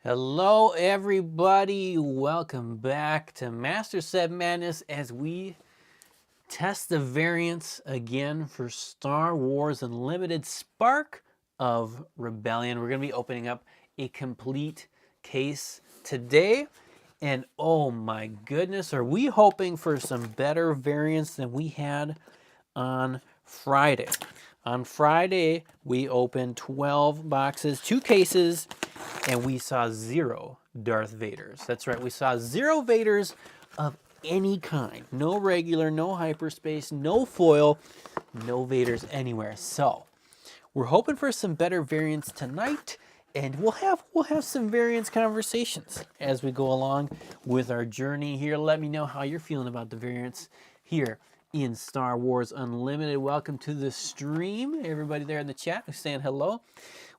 Hello everybody, welcome back to Master Set Madness as we test the variants again for Star Wars Unlimited Spark of Rebellion. We're going to be opening up a complete case today, and oh my goodness, are we hoping for some better variants than we had on Friday. On Friday, we opened 12 boxes, 2 cases, and we saw 0 Darth Vaders. That's right, we saw 0 Vaders of any kind. No regular, no hyperspace, no foil, no Vaders anywhere. So, we're hoping for some better variants tonight, and we'll have some variants conversations as we go along with our journey here. Let me know how you're feeling about the variants here in Star Wars Unlimited. Welcome to the stream, everybody there in the chat who's saying hello.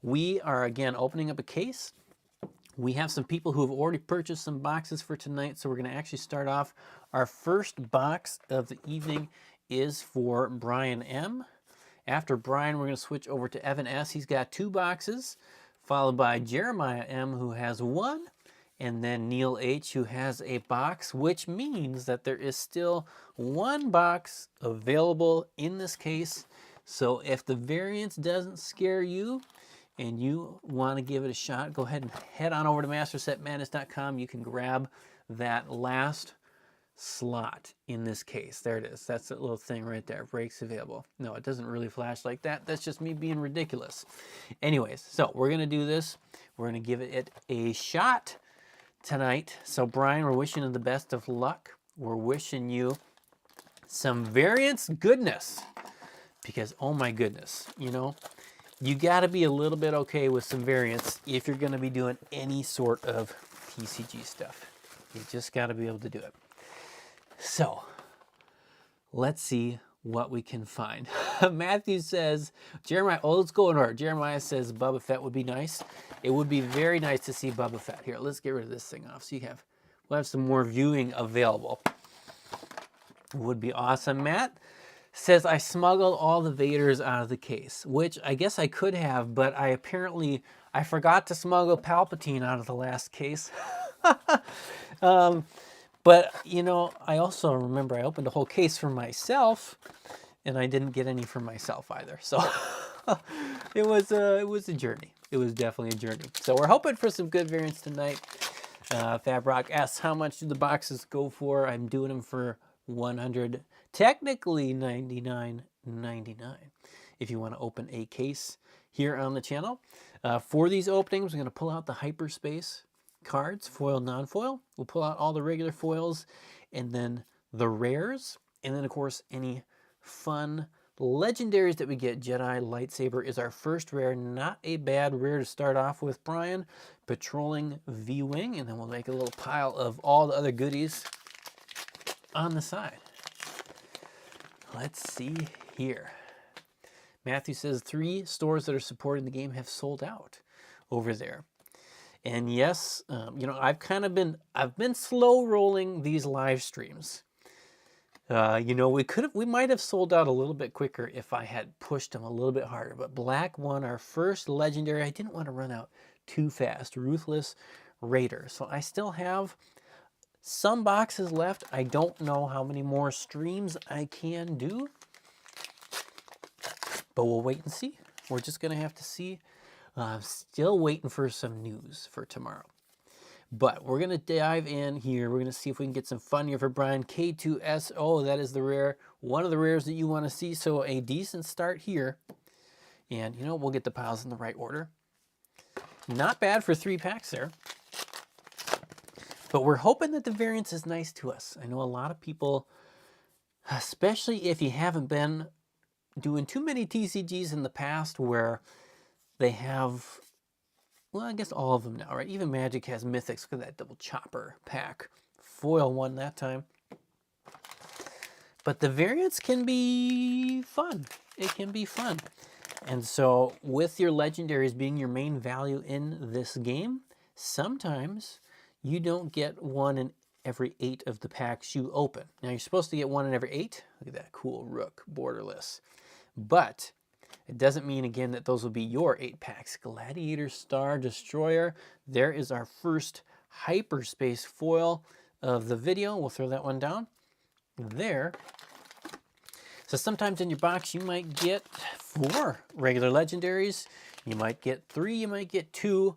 We are again opening up a case. We have some people who have already purchased some boxes for tonight, so we're going to actually start off. Our first box of the evening is for Brian M. After Brian, we're going to switch over to Evan S. He's got 2 boxes, followed by Jeremiah M., who has 1, and then Neil H., who has a box, which means that there is still 1 box available in this case. So if the variance doesn't scare you and you want to give it a shot, go ahead and head on over to mastersetmadness.com. You can grab that last slot in this case. There it is. That's that little thing right there. Breaks available. No, it doesn't really flash like that. That's just me being ridiculous. Anyways, so we're going to do this. We're going to give it a shot tonight. So Brian, we're wishing you the best of luck. We're wishing you some variance goodness, because oh my goodness, you know, you got to be a little bit okay with some variance if you're going to be doing any sort of TCG stuff. You just got to be able to do it. So, let's see what we can find. Matthew says, Jeremiah, oh, let's go in order. Jeremiah says Boba Fett would be nice. It would be very nice to see Boba Fett. Here, let's get rid of this thing off so we'll have some more viewing available. It would be awesome. Matt says, I smuggled all the Vaders out of the case, which I guess I could have, but I forgot to smuggle Palpatine out of the last case. But, you know, I also remember I opened a whole case for myself, and I didn't get any for myself either. So it was a journey. It was definitely a journey. So we're hoping for some good variants tonight. Fabrock asks, how much do the boxes go for? I'm doing them for 100, technically $99.99 if you want to open a case here on the channel. For these openings, we're going to pull out the hyperspace cards, foil, non-foil. We'll pull out all the regular foils and then the rares, and then of course any fun legendaries that we get. Jedi lightsaber is our first rare. Not a bad rare to start off with, Brian. Patrolling V-wing, and then we'll make a little pile of all the other goodies on the side. Let's see here. Matthew says 3 stores that are supporting the game have sold out over there. And yes, you know, I've been slow rolling these live streams. You know, we might have sold out a little bit quicker if I had pushed them a little bit harder. But Black won our first legendary. I didn't want to run out too fast. Ruthless Raider. So I still have some boxes left. I don't know how many more streams I can do, but we'll wait and see. We're just gonna have to see. Still waiting for some news for tomorrow. But we're going to dive in here. We're going to see if we can get some fun here for Brian. K2SO, that is the rare. One of the rares that you want to see. So a decent start here. And, you know, we'll get the piles in the right order. Not bad for 3 packs there. But we're hoping that the variance is nice to us. I know a lot of people, especially if you haven't been doing too many TCGs in the past where they have, well, I guess all of them now, right? Even Magic has Mythics. Look at that double chopper pack. Foil one that time. But the variants can be fun. It can be fun. And so with your legendaries being your main value in this game, sometimes you don't get 1 in every 8 of the packs you open. Now you're supposed to get 1 in every 8. Look at that cool Rook, borderless. But It doesn't mean, again, that those will be your 8 packs. Gladiator Star Destroyer. There is our first hyperspace foil of the video. We'll throw that one down there. So sometimes in your box you might get 4 regular legendaries. You might get 3, you might get 2.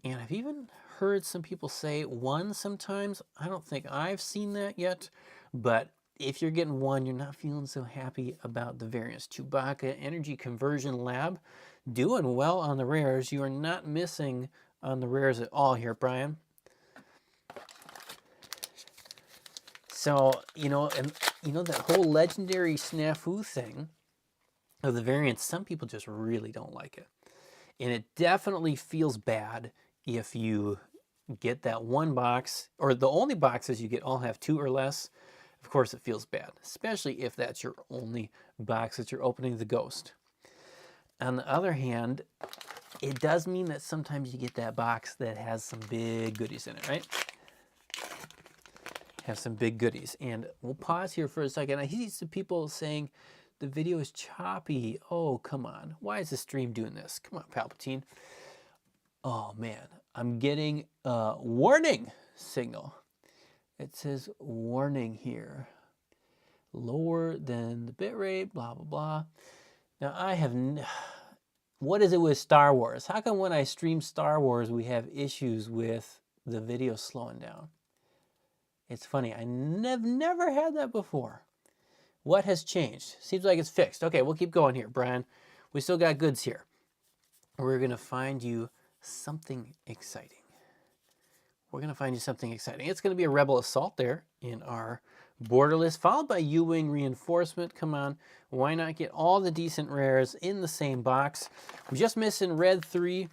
And I've even heard some people say 1 sometimes. I don't think I've seen that yet, but if you're getting 1, you're not feeling so happy about the Variance. Chewbacca Energy Conversion Lab, doing well on the rares. You are not missing on the rares at all here, Brian. So, and that whole legendary snafu thing of the Variance, some people just really don't like it. And it definitely feels bad if you get that 1 box, or the only boxes you get all have 2 or less. Of course, it feels bad, especially if that's your only box that you're opening the Ghost. On the other hand, it does mean that sometimes you get that box that has some big goodies in it, right? Have some big goodies. And we'll pause here for a second. I see some people saying the video is choppy. Oh, come on. Why is the stream doing this? Come on, Palpatine. Oh, man. I'm getting a warning signal. It says warning here. Lower than the bitrate, blah, blah, blah. Now I have, what is it with Star Wars? How come when I stream Star Wars, we have issues with the video slowing down? It's funny, I never had that before. What has changed? Seems like it's fixed. Okay, we'll keep going here, Brian. We still got goods here. We're gonna find you something exciting. We're going to find you something exciting. It's going to be a Rebel Assault there in our borderless, followed by U-Wing Reinforcement. Come on, why not get all the decent rares in the same box? We're just missing Red 3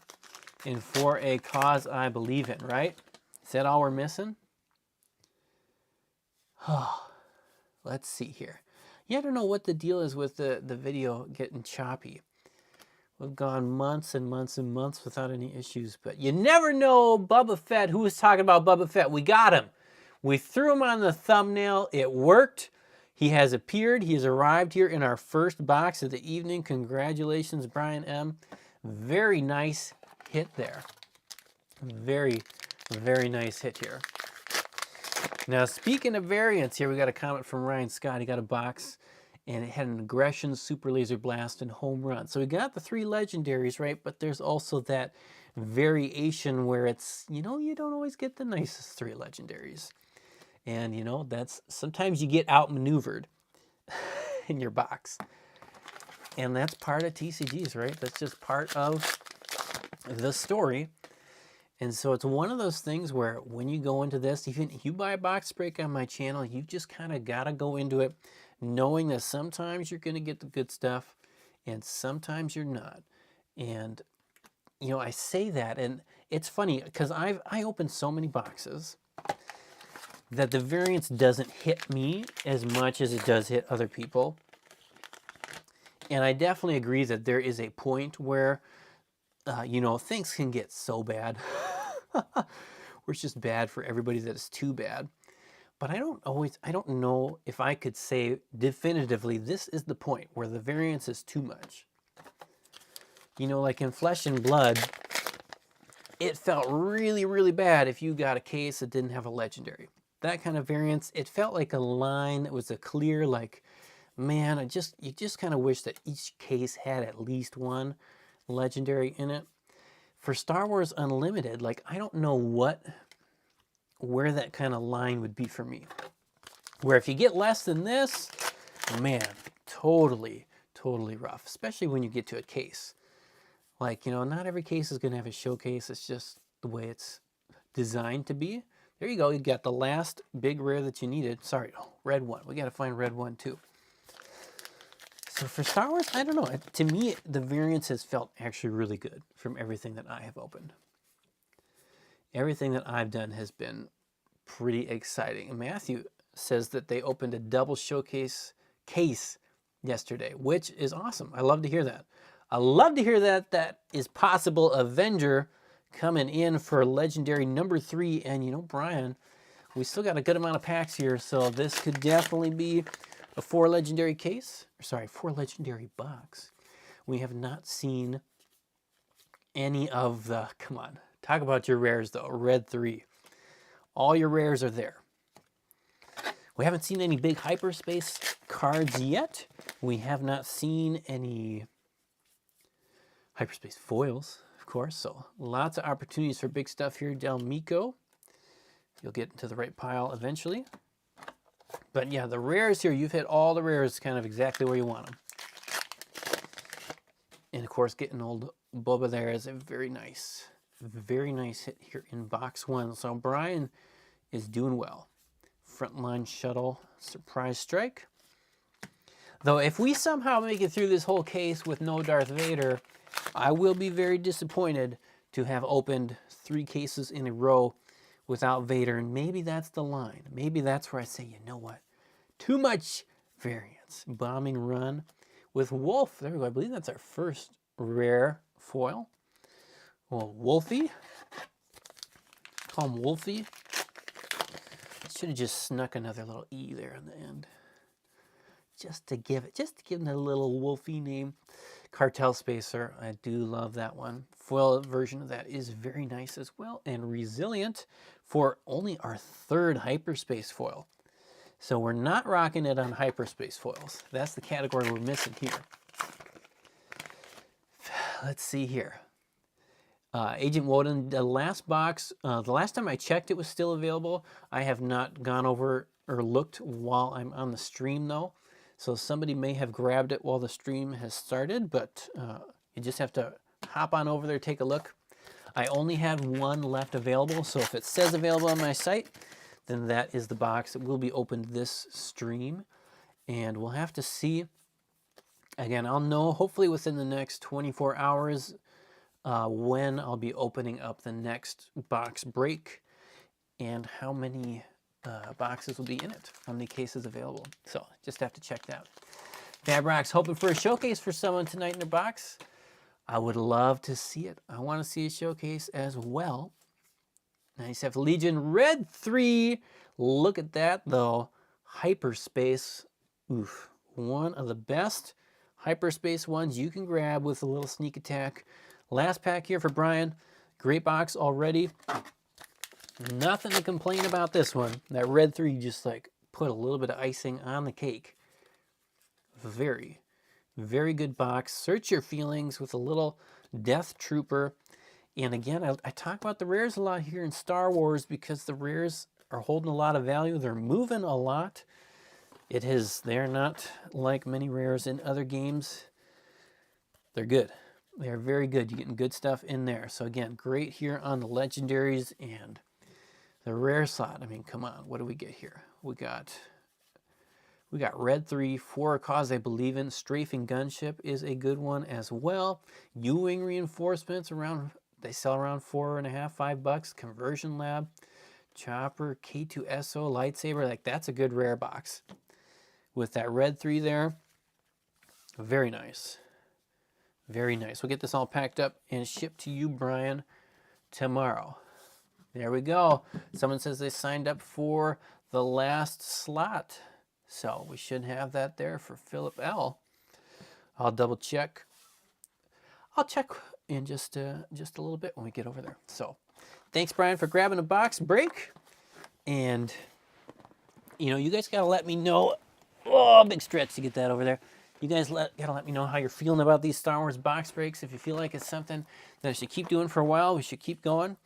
and For a Cause I Believe in, right? Is that all we're missing? Oh, let's see here. Yeah, I don't know what the deal is with the video getting choppy. We've gone months and months and months without any issues, but you never know. Boba Fett, who was talking about Boba Fett? We got him. We threw him on the thumbnail. It worked. He has appeared. He has arrived here in our first box of the evening. Congratulations, Brian M. Very nice hit there. Very, very nice hit here. Now, speaking of variants here, we got a comment from Ryan Scott. He got a box, and it had an Aggression, Super Laser Blast, and Home Run. So we got the 3 legendaries, right? But there's also that variation where it's, you don't always get the nicest 3 legendaries. And, that's, sometimes you get outmaneuvered in your box. And that's part of TCGs, right? That's just part of the story. And so it's one of those things where when you go into this, even if you buy a box break on my channel, you just kind of got to go into it knowing that sometimes you're going to get the good stuff and sometimes you're not. And, I say that, and it's funny because I open so many boxes that the variance doesn't hit me as much as it does hit other people. And I definitely agree that there is a point where, things can get so bad. Where it's just bad for everybody that it's too bad. But I don't know if I could say definitively this is the point where the variance is too much. Like in Flesh and Blood, it felt really, really bad if you got a case that didn't have a legendary. That kind of variance, it felt like a line that was a clear, like, man, you just kind of wish that each case had at least 1 legendary in it. For Star Wars Unlimited, like, I don't know where that kind of line would be for me. Where if you get less than this, man, totally rough, especially when you get to a case. Like, not every case is going to have a showcase. It's just the way it's designed to be. There you go. You got the last big rare that you needed. Sorry, red 1. We got to find red 1 too. So for Star Wars, I don't know. To me, the variance has felt actually really good from everything that I have opened. Everything that I've done has been pretty exciting. And Matthew says that they opened a double showcase case yesterday, which is awesome. I love to hear that. I love to hear that is possible. Avenger coming in for legendary number 3. And, Brian, we still got a good amount of packs here, so this could definitely be a 4 legendary case. 4 legendary box. We have not seen any of the, come on, talk about your rares though, red 3. All your rares are there. We haven't seen any big hyperspace cards yet. We have not seen any hyperspace foils, of course, so lots of opportunities for big stuff here. Del Miko, you'll get into the right pile eventually. But yeah, the rares here, you've hit all the rares kind of exactly where you want them. And of course, getting old Boba there is a very nice hit here in box 1. So Brian is doing well. Frontline Shuttle, Surprise Strike. Though if we somehow make it through this whole case with no Darth Vader, I will be very disappointed to have opened 3 cases in a row without Vader, and maybe that's the line. Maybe that's where I say, you know what? Too much variance. Bombing Run with Wolf. There we go. I believe that's our first rare foil. Well, Wolfie. Call him Wolfie. Should have just snuck another little E there on the end. Just to give him a little Wolfie name. Cartel Spacer. I do love that one. Foil version of that is very nice as well. And Resilient for only our 3rd hyperspace foil. So we're not rocking it on hyperspace foils. That's the category we're missing here. Let's see here. Agent Woden, the last box, the last time I checked it was still available. I have not gone over or looked while I'm on the stream though. So somebody may have grabbed it while the stream has started, but you just have to hop on over there, take a look. I only have 1 left available, so if it says available on my site, then that is the box that will be opened this stream. And we'll have to see. Again, I'll know hopefully within the next 24 hours when I'll be opening up the next box break and how many boxes will be in it, how many cases available. So just have to check that. Fabrock's hoping for a showcase for someone tonight in their box. I would love to see it. I want to see a showcase as well. Nice have Legion Red 3. Look at that though. Hyperspace. Oof. One of the best hyperspace ones you can grab with a little sneak attack. Last pack here for Brian. Great box already. Nothing to complain about this one. That red 3 just like put a little bit of icing on the cake. Very, very good box. Search your feelings with a little Death Trooper. And again, I talk about the rares a lot here in Star Wars because the rares are holding a lot of value. They're moving a lot. They're not like many rares in other games. They're good. They're very good. You're getting good stuff in there. So again, great here on the legendaries and the rare slot. I mean, come on. What do we get here? We got red 3 for a cause I believe in. Strafing Gunship is a good one as well. U-wing reinforcements they sell around $4.50, $5. Conversion Lab, Chopper, K2SO lightsaber. Like that's a good rare box. With that red 3 there, very nice. Very nice. We'll get this all packed up and shipped to you, Brian, tomorrow. There we go. Someone says they signed up for the last slot. So we should have that there for Philip L. I'll double check. I'll check in just a little bit when we get over there. So thanks, Brian, for grabbing a box break. And, you guys got to let me know. Oh, big stretch to get that over there. You guys got to let me know how you're feeling about these Star Wars box breaks. If you feel like it's something that I should keep doing for a while, we should keep going.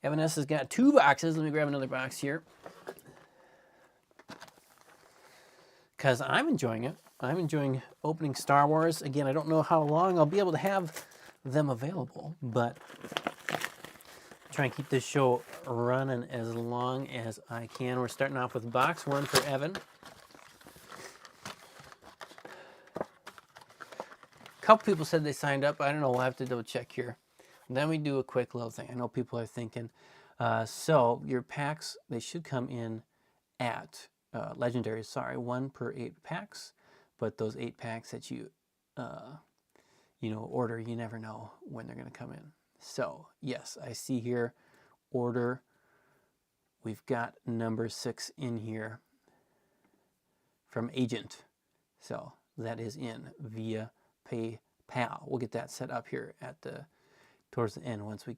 Evan S. has got 2 boxes. Let me grab another box here. Because I'm enjoying it. I'm enjoying opening Star Wars. Again, I don't know how long I'll be able to have them available, but I'm trying to keep this show running as long as I can. We're starting off with box 1 for Evan. A couple people said they signed up. I don't know. We'll have to double check here. And then we do a quick little thing. I know people are thinking. So your packs, they should come in at legendaries. Sorry, 1 per 8 packs. But those 8 packs that you order, you never know when they're going to come in. So yes, I see here order. We've got number 6 in here from Agent. So that is in via pal. We'll get that set up here at towards the end once we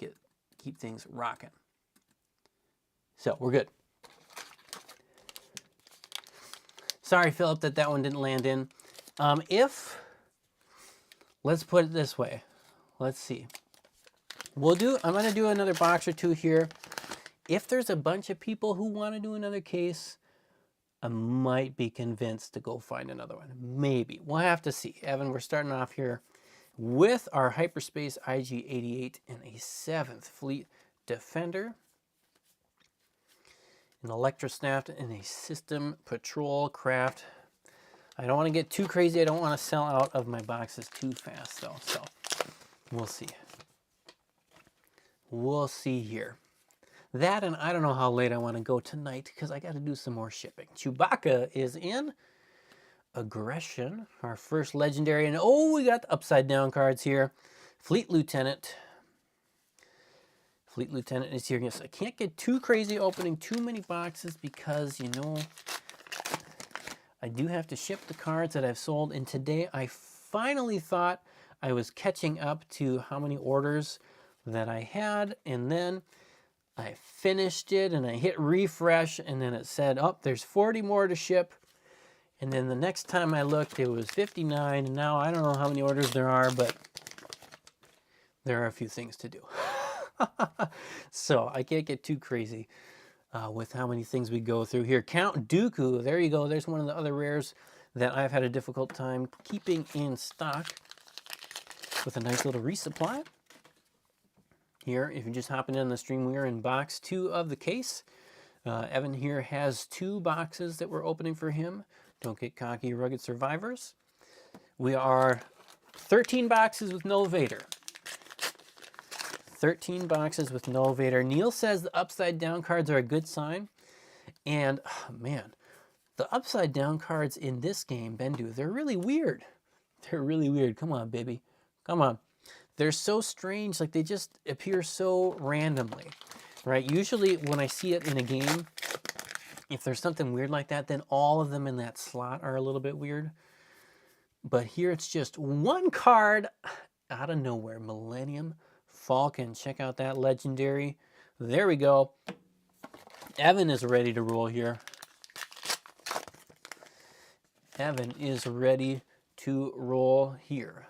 keep things rocking. So we're good. Sorry, Philip, that one didn't land in. Let's put it this way. Let's see. I'm going to do another box or two here. If there's a bunch of people who want to do another case, I might be convinced to go find another one. Maybe. We'll have to see. Evan, we're starting off here with our Hyperspace IG-88 and a 7th Fleet Defender, an Electrosnaft, and a System Patrol Craft. I don't want to get too crazy. I don't want to sell out of my boxes too fast, though. So we'll see. We'll see here. That, and I don't know how late I want to go tonight because I got to do some more shipping. Chewbacca is in. Aggression, our first legendary. And oh, we got the upside down cards here. Fleet Lieutenant. Fleet Lieutenant is here. Yes, I can't get too crazy opening too many boxes because, you know, I do have to ship the cards that I've sold. And today I finally thought I was catching up to how many orders that I had. And then I finished it and I hit refresh and then it said, oh, there's 40 more to ship. And then the next time I looked, it was 59. And now I don't know how many orders there are, but there are a few things to do. So I can't get too crazy with how many things we go through here. Count Dooku, there you go. There's one of the other rares that I've had a difficult time keeping in stock with a nice little resupply. Here, if you're just hopping in the stream, we are in box 2 of the case. Evan here has 2 boxes that we're opening for him. Don't get cocky, rugged survivors. We are 13 boxes with no Vader. 13 boxes with no Vader. Neil says the upside down cards are a good sign. And, oh man, the upside down cards in this game, Bendu, they're really weird. They're really weird. Come on, baby. Come on. They're so strange, like they just appear so randomly, right? Usually when I see it in a game, if there's something weird like that, then all of them in that slot are a little bit weird. But here it's just one card out of nowhere. Millennium Falcon. Check out that legendary. There we go. Evan is ready to roll here. Evan is ready to roll here.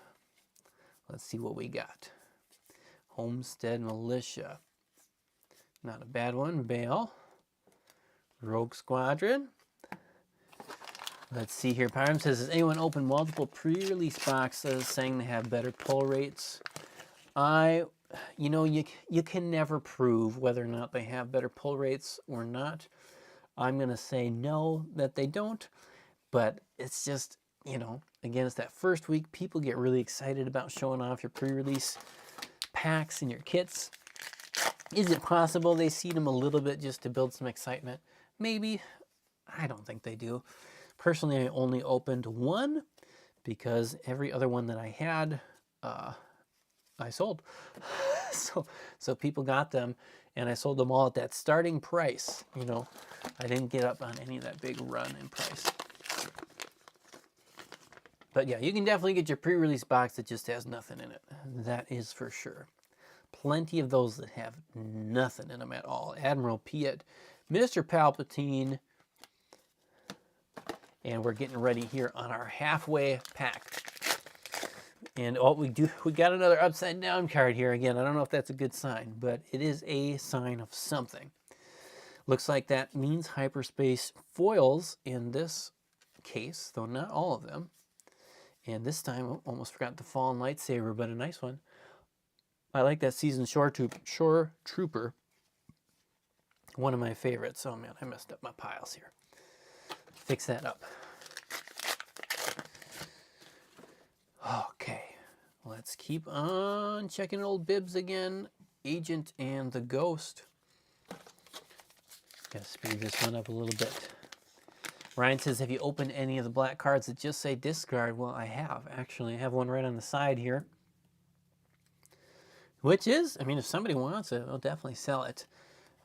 Let's see what we got. Homestead Militia. Not a bad one. Bale. Rogue Squadron. Let's see here. Pyram says, has anyone opened multiple pre-release boxes saying they have better pull rates? You know, you can never prove whether or not they have better pull rates or not. I'm going to say no, that they don't. But it's just, you know, again, it's that first week. People get really excited about showing off your pre-release packs and your kits. Is it possible they seed them a little bit just to build some excitement? Maybe. I don't think they do. Personally, I only opened one because every other one that I had, I sold. So people got them, and I sold them all at that starting price. You know, I didn't get up on any of that big run in price. But yeah, you can definitely get your pre-release box that just has nothing in it. That is for sure. Plenty of those that have nothing in them at all. Admiral Piet, Mr. Palpatine, and we're getting ready here on our halfway pack. And oh, we got another upside down card here again. I don't know if that's a good sign, but it is a sign of something. Looks like that means hyperspace foils in this case, though not all of them. And this time, oh, almost forgot the Fallen Lightsaber, but a nice one. I like that Seasoned Shore Trooper. One of my favorites. Oh man, I messed up my piles here. Fix that up. Okay, let's keep on checking old bibs again. Agent and the Ghost. Gotta speed this one up a little bit. Ryan says, have you opened any of the black cards that just say discard? Well, I have, actually. I have one right on the side here. Which is, I mean, if somebody wants it, I'll definitely sell it.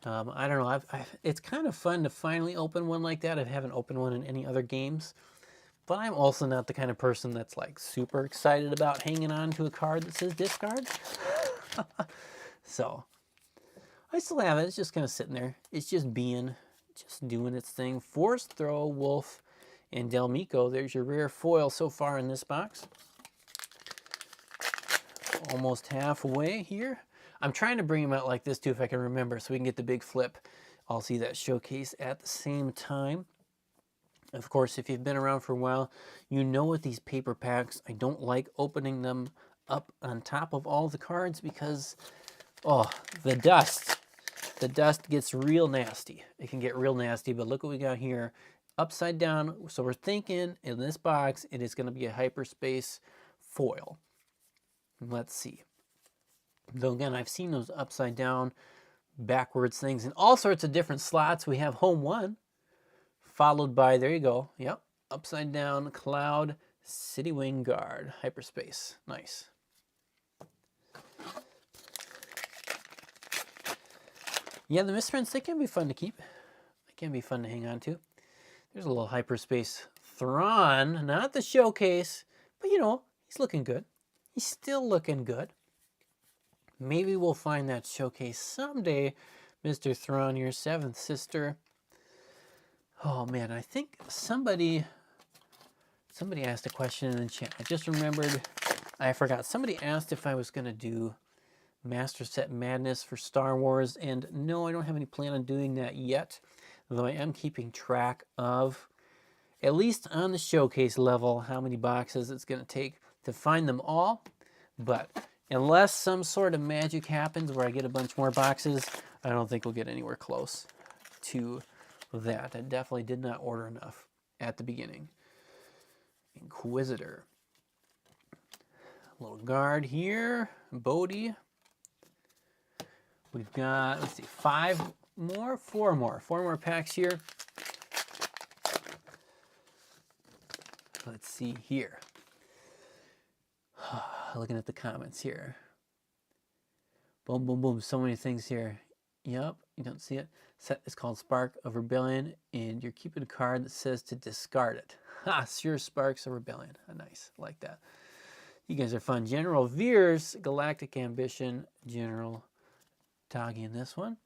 I don't know. It's kind of fun to finally open one like that. I haven't opened one in any other games. But I'm also not the kind of person that's like super excited about hanging on to a card that says discard. So I still have it. It's just kind of sitting there. It's just doing its thing. Force Throw, Wolf, and Delmico. There's your rare foil so far in this box. Almost halfway here. I'm trying to bring them out like this too if I can remember so we can get the big flip. I'll see that showcase at the same time. Of course, if you've been around for a while, you know with these paper packs, I don't like opening them up on top of all the cards because, oh, the dust gets real nasty. It can get real nasty, but look what we got here. Upside down, so we're thinking in this box, it is going to be a hyperspace foil. Let's see. Though again, I've seen those upside down, backwards things in all sorts of different slots. We have Home 1. Followed by, there you go, yep, upside down, Cloud, City Wing Guard, hyperspace, nice. Yeah, the misprints, they can be fun to keep. They can be fun to hang on to. There's a little hyperspace Thrawn, not the showcase, but you know, he's looking good. He's still looking good. Maybe we'll find that showcase someday, Mr. Thrawn, your seventh sister. Oh man, I think somebody asked a question in the chat. I just remembered, I forgot. Somebody asked if I was going to do Master Set Madness for Star Wars, and no, I don't have any plan on doing that yet, though I am keeping track of, at least on the showcase level, how many boxes it's going to take to find them all. But unless some sort of magic happens where I get a bunch more boxes, I don't think we'll get anywhere close to that. I definitely did not order enough at the beginning. Inquisitor. Little guard here. Bodhi. We've got, let's see, four more packs here. Let's see here. Looking at the comments here. Boom, boom, boom. So many things here. Yep, you don't see it. Set is called Spark of Rebellion, and you're keeping a card that says to discard it. Ha, sure, Sparks of Rebellion. Nice, I like that. You guys are fun. General Veers, Galactic Ambition, General Toggy in this one.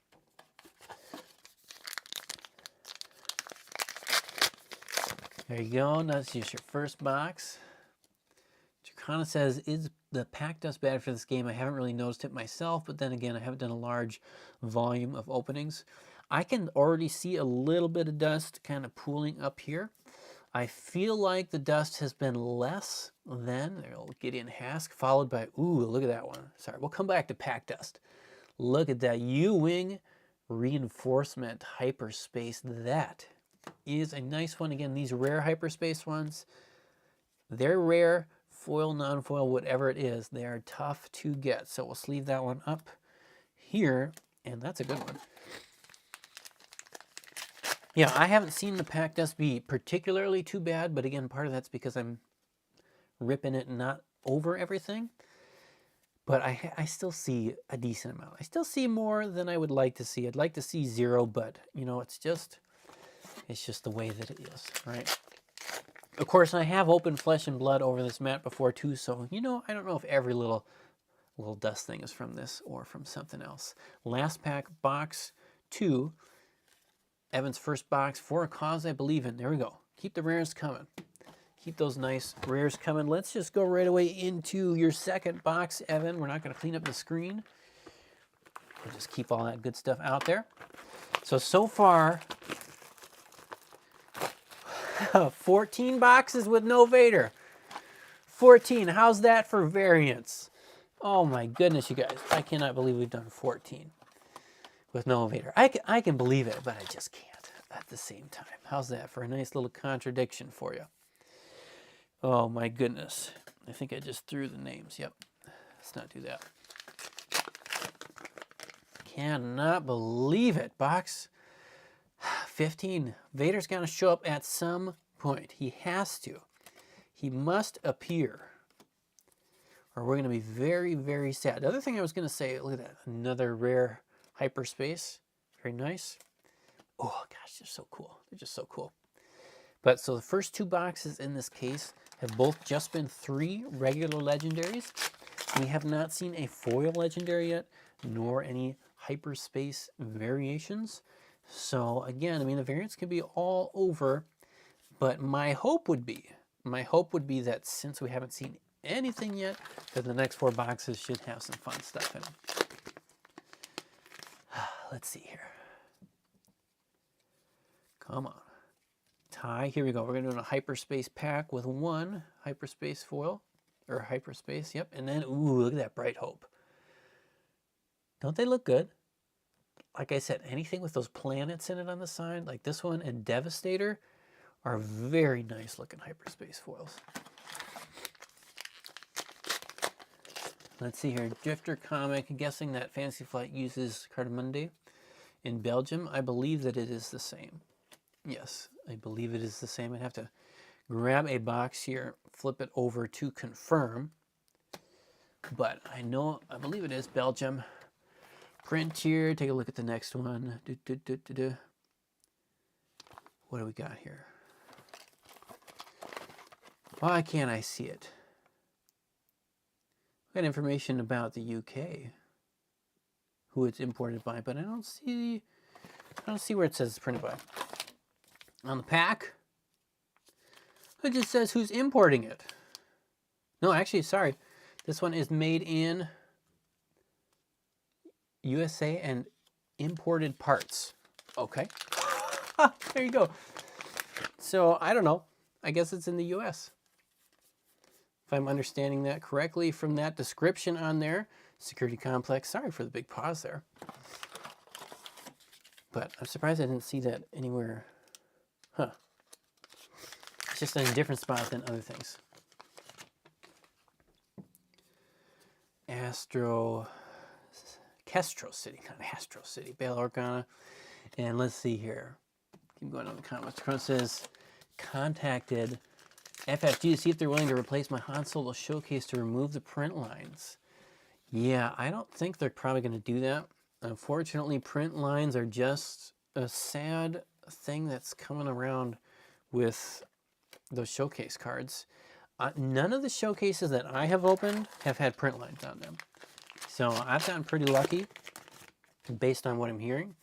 There you go. That's just your first box. Dracana says, is the pack dust bad for this game? I haven't really noticed it myself, but then again, I haven't done a large volume of openings. I can already see a little bit of dust kind of pooling up here. I feel like the dust has been less than Gideon Hask, followed by, ooh, look at that one. Sorry, we'll come back to pack dust. Look at that U-Wing Reinforcement Hyperspace. That is a nice one. Again, these rare hyperspace ones, they're rare. Foil, non-foil, whatever it is, they are tough to get. So we'll sleeve that one up here, and that's a good one. Yeah, I haven't seen the pack dust be particularly too bad, but again, part of that's because I'm ripping it not over everything. But I still see a decent amount. I still see more than I would like to see. I'd like to see 0, but you know, it's just the way that it is, right? Of course, I have opened Flesh and Blood over this mat before too, so you know, I don't know if every little dust thing is from this or from something else. Last pack, box 2. Evan's first box, for a cause I believe in. There we go. Keep the rares coming. Keep those nice rares coming. Let's just go right away into your second box, Evan. We're not going to clean up the screen. We'll just keep all that good stuff out there. So far, 14 boxes with no Vader. 14. How's that for variance? Oh my goodness, you guys. I cannot believe we've done 14 with no Vader. I can believe it, but I just can't at the same time. How's that for a nice little contradiction for you? Oh my goodness. I think I just threw the names. Yep. Let's not do that. Cannot believe it, box 15. Vader's going to show up at some point. He has to. He must appear, or we're going to be very, very sad. The other thing I was going to say, look at that. Another rare hyperspace. Very nice. Oh, gosh, they're so cool. They're just so cool. But so the first 2 boxes in this case have both just been 3 regular legendaries. We have not seen a foil legendary yet, nor any hyperspace variations. So again, I mean, the variants can be all over, but my hope would be that since we haven't seen anything yet, that the next 4 boxes should have some fun stuff in them. Let's see here. Come on. Tie, here we go. We're going to do a hyperspace pack with 1 hyperspace foil, or hyperspace, yep. And then, ooh, look at that Bright Hope. Don't they look good? Like I said, anything with those planets in it on the side, like this one and Devastator, are very nice looking hyperspace foils. Let's see here. Drifter comic, guessing that Fantasy Flight uses Cardamundi in Belgium. I believe that it is the same. Yes, I believe it is the same. I'd have to grab a box here, flip it over to confirm. But I believe it is Belgium. Print here, take a look at the next one. What do we got here? Why can't I see it? We got information about the UK, who it's imported by, but I don't see where it says it's printed by. On the pack, it just says who's importing it. No, actually, sorry. This one is made in USA and imported parts. Okay. There you go. So, I don't know. I guess it's in the US. If I'm understanding that correctly from that description on there. Security complex. Sorry for the big pause there. But I'm surprised I didn't see that anywhere. Huh. It's just in a different spot than other things. Castro City, not Astro City. Bale Organa. And let's see here. Keep going on the comments. It says, contacted FFG to see if they're willing to replace my Han Solo showcase to remove the print lines. Yeah, I don't think they're probably going to do that. Unfortunately, print lines are just a sad thing that's coming around with those showcase cards. None of the showcases that I have opened have had print lines on them. So I've gotten pretty lucky based on what I'm hearing.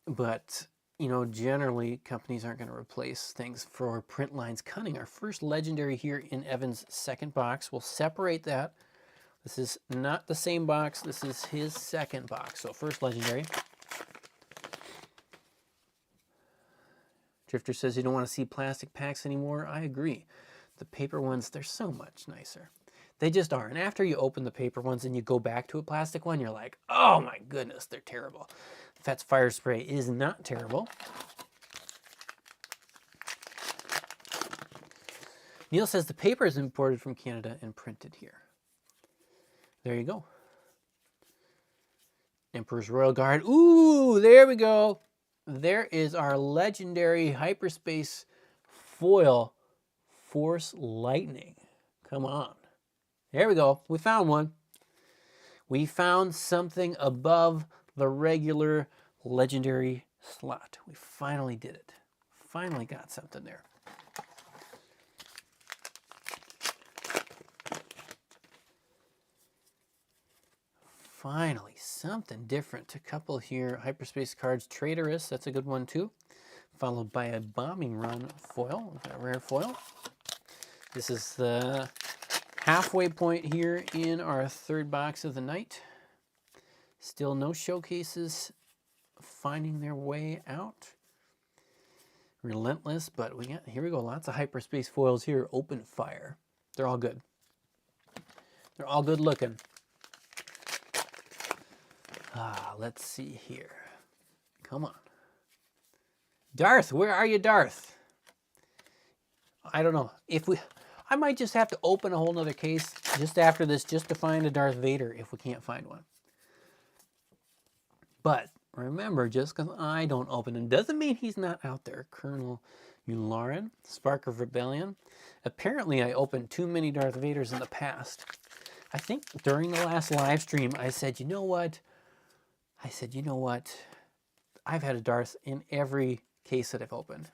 But, you know, generally companies aren't going to replace things for print lines cunning. Our first legendary here in Evan's second box. We'll separate that. This is not the same box. This is his second box. So first legendary. Drifter says you don't want to see plastic packs anymore. I agree. The paper ones, they're so much nicer. They just are. And after you open the paper ones and you go back to a plastic one, you're like, oh my goodness, they're terrible. Fats Fire Spray is not terrible. Neil says the paper is imported from Canada and printed here. There you go. Emperor's Royal Guard. Ooh, there we go. There is our legendary hyperspace foil Force Lightning. Come on. There we go. We found one. We found something above the regular legendary slot. We finally did it. Finally got something there. Finally, something different. A couple here. Hyperspace cards. Traitorous. That's a good one too. Followed by a bombing run foil. A rare foil. This is the halfway point here in our third box of the night. Still no showcases finding their way out. Relentless, but here we go. Lots of hyperspace foils here. Open fire. They're all good. They're all good looking. Let's see here. Come on. Darth, where are you, Darth? I don't know. I might just have to open a whole nother case just after this just to find a Darth Vader if we can't find one. But remember, just because I don't open him doesn't mean he's not out there. Colonel Yularen, Spark of Rebellion. Apparently, I opened too many Darth Vaders in the past. I think during the last live stream, I said, you know what? I've had a Darth in every case that I've opened.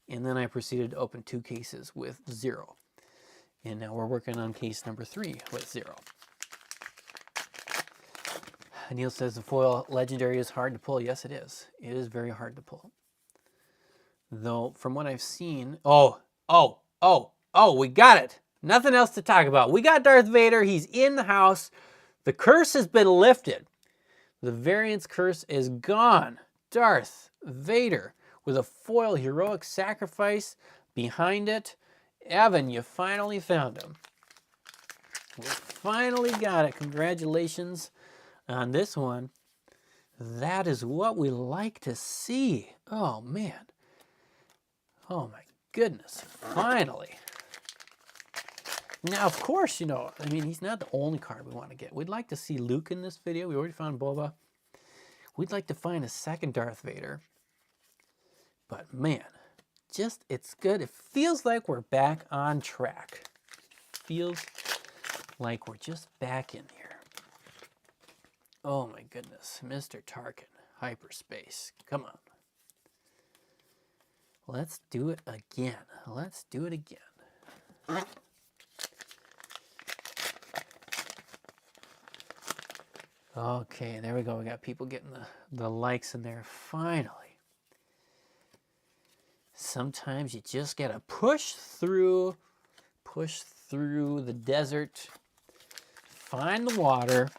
And then I proceeded to open 2 cases with 0. And now we're working on case number 3 with 0. Neil says the foil legendary is hard to pull. Yes, it is. It is very hard to pull. Though, from what I've seen... Oh, we got it. Nothing else to talk about. We got Darth Vader. He's in the house. The curse has been lifted. The variance curse is gone. Darth Vader with a foil heroic sacrifice behind it. Evan, you finally found him. We finally got it. Congratulations on this one. That is what we like to see. Oh, man. Oh, my goodness. Finally. Now, of course, you know, I mean, he's not the only card we want to get. We'd like to see Luke in this video. We already found Boba. We'd like to find a second Darth Vader. But, man, just, it's good. It feels like we're back on track. Feels like we're just back in here. Oh, my goodness. Mr. Tarkin, hyperspace. Come on. Let's do it again. Let's do it again. Okay, there we go. We got people getting the likes in there. Finally. Sometimes you just got to push through the desert, find the water.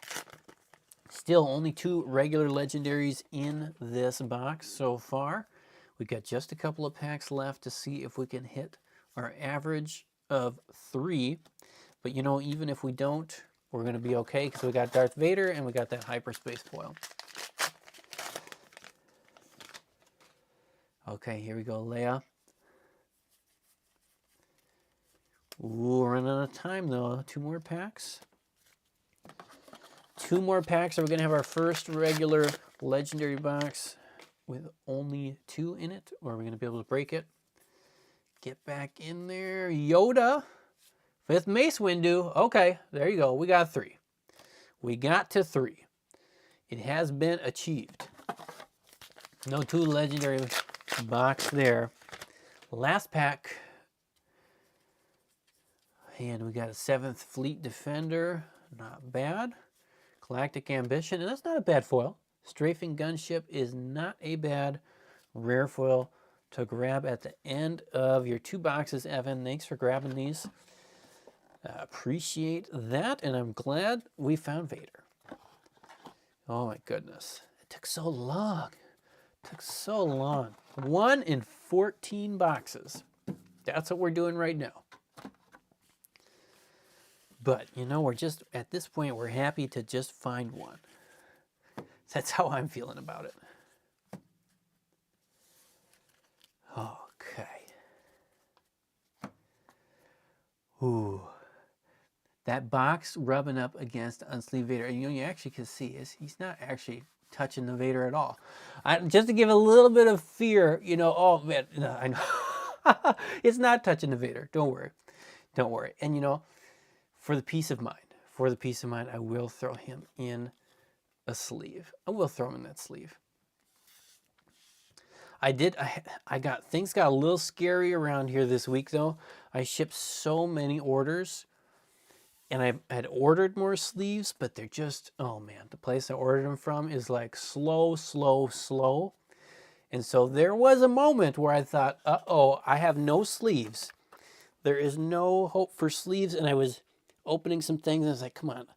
Still only 2 regular legendaries in this box so far. We've got just a couple of packs left to see if we can hit our average of 3. But you know, even if we don't, we're going to be okay because we got Darth Vader and we got that hyperspace foil. Okay, here we go, Leia. Ooh, we're running out of time though. 2 more packs. 2 more packs, and we're going to have our first regular legendary box with only 2 in it, or we're going to be able to break it. Get back in there. Yoda. 5th Mace Windu. Okay, there you go. We got 3. We got to 3. It has been achieved. No 2 legendary box there. Last pack. And we got a 7th Fleet Defender. Not bad. Galactic Ambition. And that's not a bad foil. Strafing Gunship is not a bad rare foil to grab at the end of your 2 boxes, Evan. Thanks for grabbing these. Appreciate that, and I'm glad we found Vader. Oh my goodness. It took so long. It took so long. 1 in 14 boxes. That's what we're doing right now. But, you know, we're just, at this point, we're happy to just find 1. That's how I'm feeling about it. Okay. Ooh. That box rubbing up against Unsleeved Vader. You know, you actually can see he's not actually touching the Vader at all. Just to give a little bit of fear, you know, oh man, no, I know. It's not touching the Vader. Don't worry. Don't worry. And you know, for the peace of mind, I will throw him in a sleeve. I will throw him in that sleeve. Things got a little scary around here this week though. I shipped so many orders. And I had ordered more sleeves, but they're just, oh man, the place I ordered them from is like slow. And so there was a moment where I thought, uh-oh, I have no sleeves. There is no hope for sleeves. And I was opening some things and I was like, come on,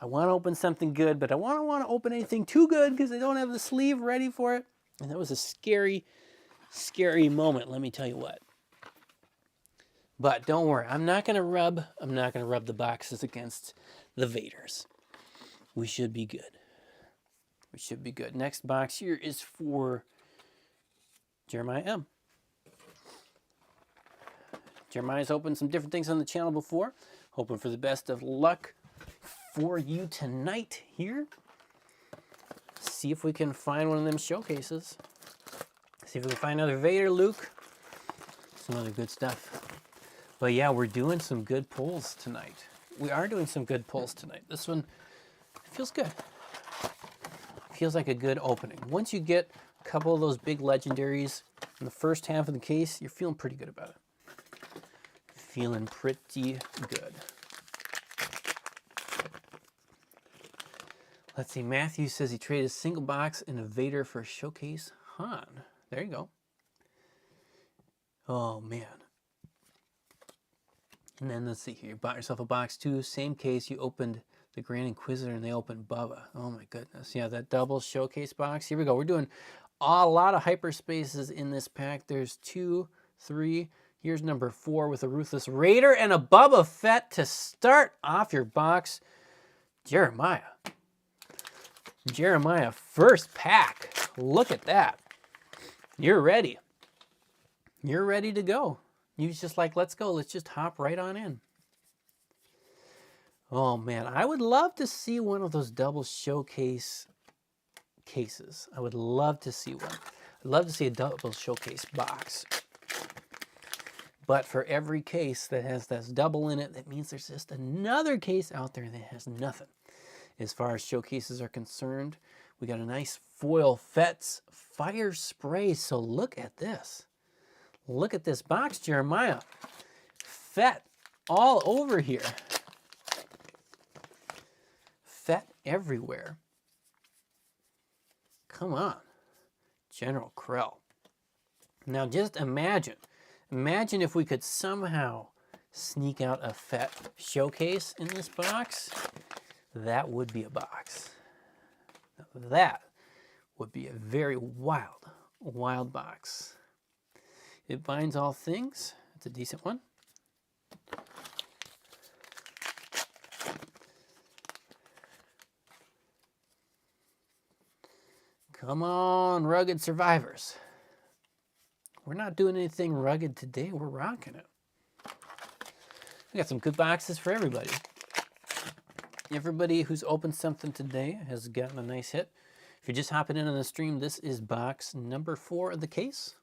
I want to open something good, but I don't want to open anything too good because I don't have the sleeve ready for it. And that was a scary, scary moment, let me tell you what. But don't worry, I'm not gonna rub the boxes against the Vaders. We should be good. We should be good. Next box here is for Jeremiah M. Jeremiah's opened some different things on the channel before. Hoping for the best of luck for you tonight here. See if we can find one of them showcases. See if we can find another Vader, Luke. Some other good stuff. But yeah, we're doing some good pulls tonight. We are doing some good pulls tonight. This one feels good. Feels like a good opening. Once you get a couple of those big legendaries, in the first half of the case, you're feeling pretty good about it. Feeling pretty good. Let's see, Matthew says he traded a single box and a Vader for a Showcase Han. There you go. Oh, man. And then let's see here. You bought yourself a box too. Same case. You opened the Grand Inquisitor and they opened Bubba. Oh, my goodness. Yeah, that double Showcase box. Here we go. We're doing a lot of hyperspaces in this pack. There's 2, 3. Here's number 4 with a Ruthless Raider and a Boba Fett to start off your box. Jeremiah. Jeremiah, first pack. Look at that. You're ready. You're ready to go. You was just like, let's go. Let's just hop right on in. Oh, man. I would love to see one of those double Showcase cases. I would love to see one. I'd love to see a double Showcase box. But for every case that has this double in it, that means there's just another case out there that has nothing. As far as showcases are concerned, we got a nice foil Fett's Fire Spray. So look at this. Look at this box, Jeremiah. Fett all over here. Fett everywhere. Come on. General Krell. Now just imagine. Imagine if we could somehow sneak out a Fett showcase in this box. That would be a box. That would be a very wild, wild box. It binds all things. It's a decent one. Come on, rugged survivors. We're not doing anything rugged today. We're rocking it. We got some good boxes for everybody. Everybody who's opened something today has gotten a nice hit. If you're just hopping in on the stream, this is box number 4 of the case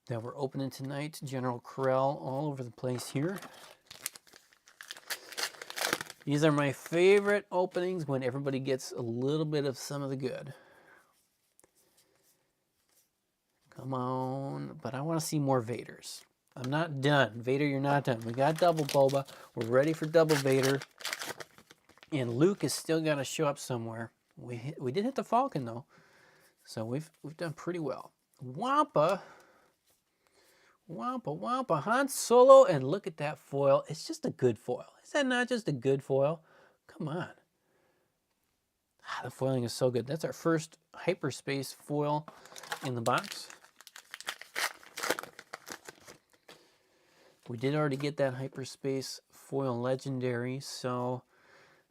that we're opening tonight. General Krell all over the place here. These are my favorite openings when everybody gets a little bit of some of the good. Come on, but I want to see more Vaders. I'm not done. Vader, you're not done. We got double Boba. We're ready for double Vader. And Luke is still got to show up somewhere. We did hit the Falcon, though. So we've done pretty well. Wampa. Wampa, Wampa. Han Solo, and look at that foil. It's just a good foil. Is that not just a good foil? Come on. The foiling is so good. That's our first hyperspace foil in the box. We did already get that hyperspace foil legendary, so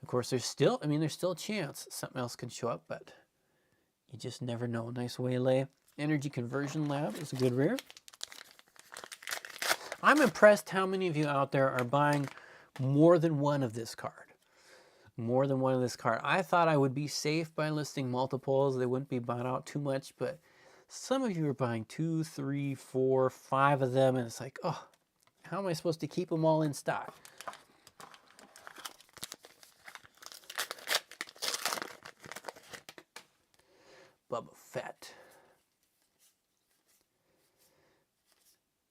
of course there's still a chance something else can show up, but you just never know. Nice waylay. Energy Conversion Lab is a good rare. I'm impressed how many of you out there are buying more than one of this card. More than one of this card. I thought I would be safe by listing multiples. They wouldn't be bought out too much, but some of you are buying 2, 3, 4, 5 of them, and it's like, oh, how am I supposed to keep them all in stock? Boba Fett.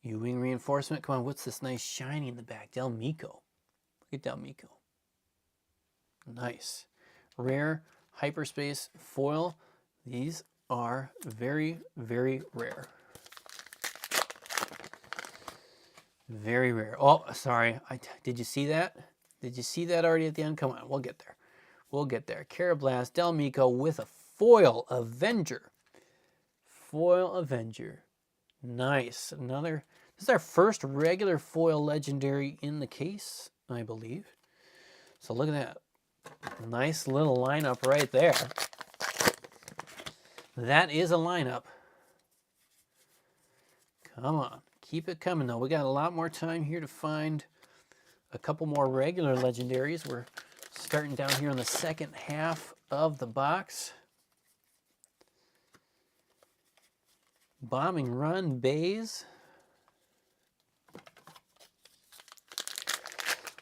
U-wing reinforcement. Come on, what's this nice shiny in the back? Del Mico. Look at Del Mico. Nice. Rare hyperspace foil. These are very, very rare. Very rare. Oh, sorry. Did you see that? Did you see that already at the end? Come on, we'll get there. We'll get there. Carablast, Del Mico with a foil Avenger. Foil Avenger. Nice. This is our first regular foil legendary in the case, I believe. So look at that. Nice little lineup right there. That is a lineup. Come on. Keep it coming, though. We got a lot more time here to find a couple more regular legendaries. We're starting down here on the second half of the box. Bombing Run Bays.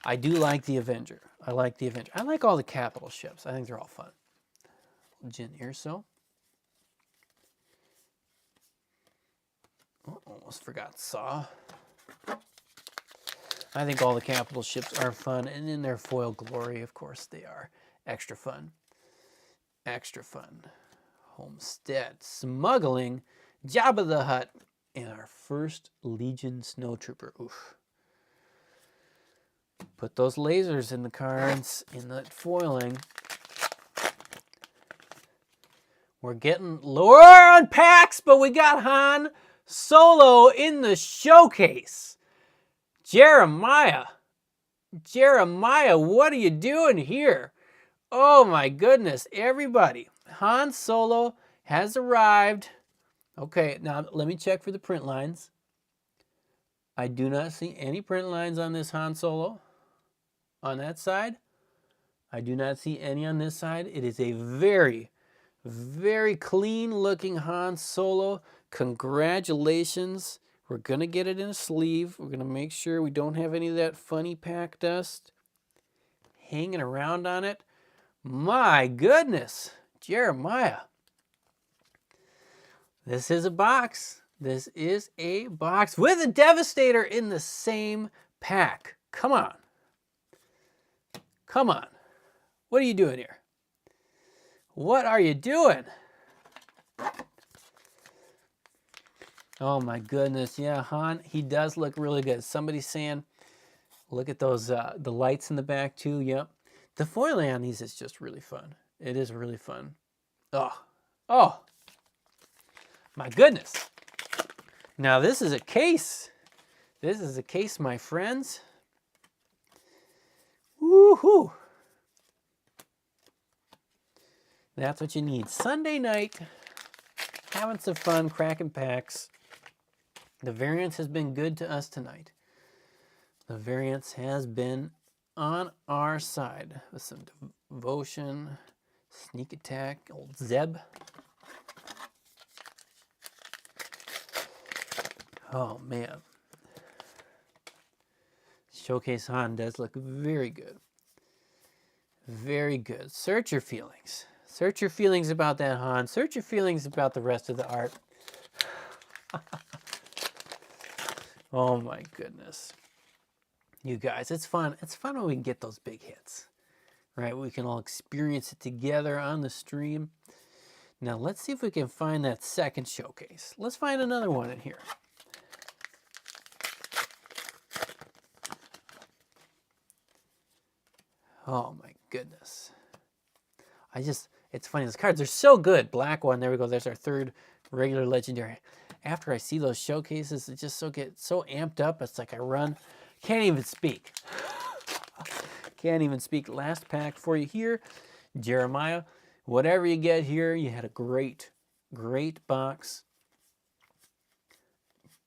I do like the Avenger. I like the Avenger. I like all the capital ships. I think they're all fun. Jyn Erso. Oh, almost forgot Saw. I think all the capital ships are fun, and in their foil glory, of course, they are extra fun. Extra fun. Homestead, Smuggling, Jabba the Hutt, and our first Legion Snowtrooper. Oof. Put those lasers in the cards, in the foiling. We're getting lower on packs, but we got Han Solo in the showcase. Jeremiah, what are you doing here? Oh my goodness, everybody. Han Solo has arrived. Okay, now let me check for the print lines. I do not see any print lines on this Han Solo. On that side, I do not see any on this side. It is a very, very clean looking Han Solo. Congratulations. We're going to get it in a sleeve. We're going to make sure we don't have any of that funny pack dust hanging around on it. My goodness, Jeremiah. This is a box. This is a box with a Devastator in the same pack. Come on. Come on. What are you doing here? What are you doing? Oh my goodness. Yeah, Han, he does look really good. Somebody's saying, look at those, the lights in the back too. Yep. The foiling on these is just really fun. It is really fun. Oh, my goodness. Now this is a case. This is a case, my friends. Woohoo. That's what you need. Sunday night, having some fun, cracking packs. The Variance has been good to us tonight. The Variance has been on our side with some Devotion, Sneak Attack, old Zeb. Oh man. Showcase Han does look very good. Very good. Search your feelings. Search your feelings about that Han. Search your feelings about the rest of the art. Oh my goodness. You guys, it's fun. It's fun when we can get those big hits, right? We can all experience it together on the stream. Now let's see if we can find that second showcase. Let's find another one in here. Oh my goodness. It's funny, those cards are so good. Black one, there we go. There's our third regular legendary. After I see those showcases, it just get so amped up. It's like I run, can't even speak. Can't even speak. Last pack for you here. Jeremiah, whatever you get here, you had a great, great box.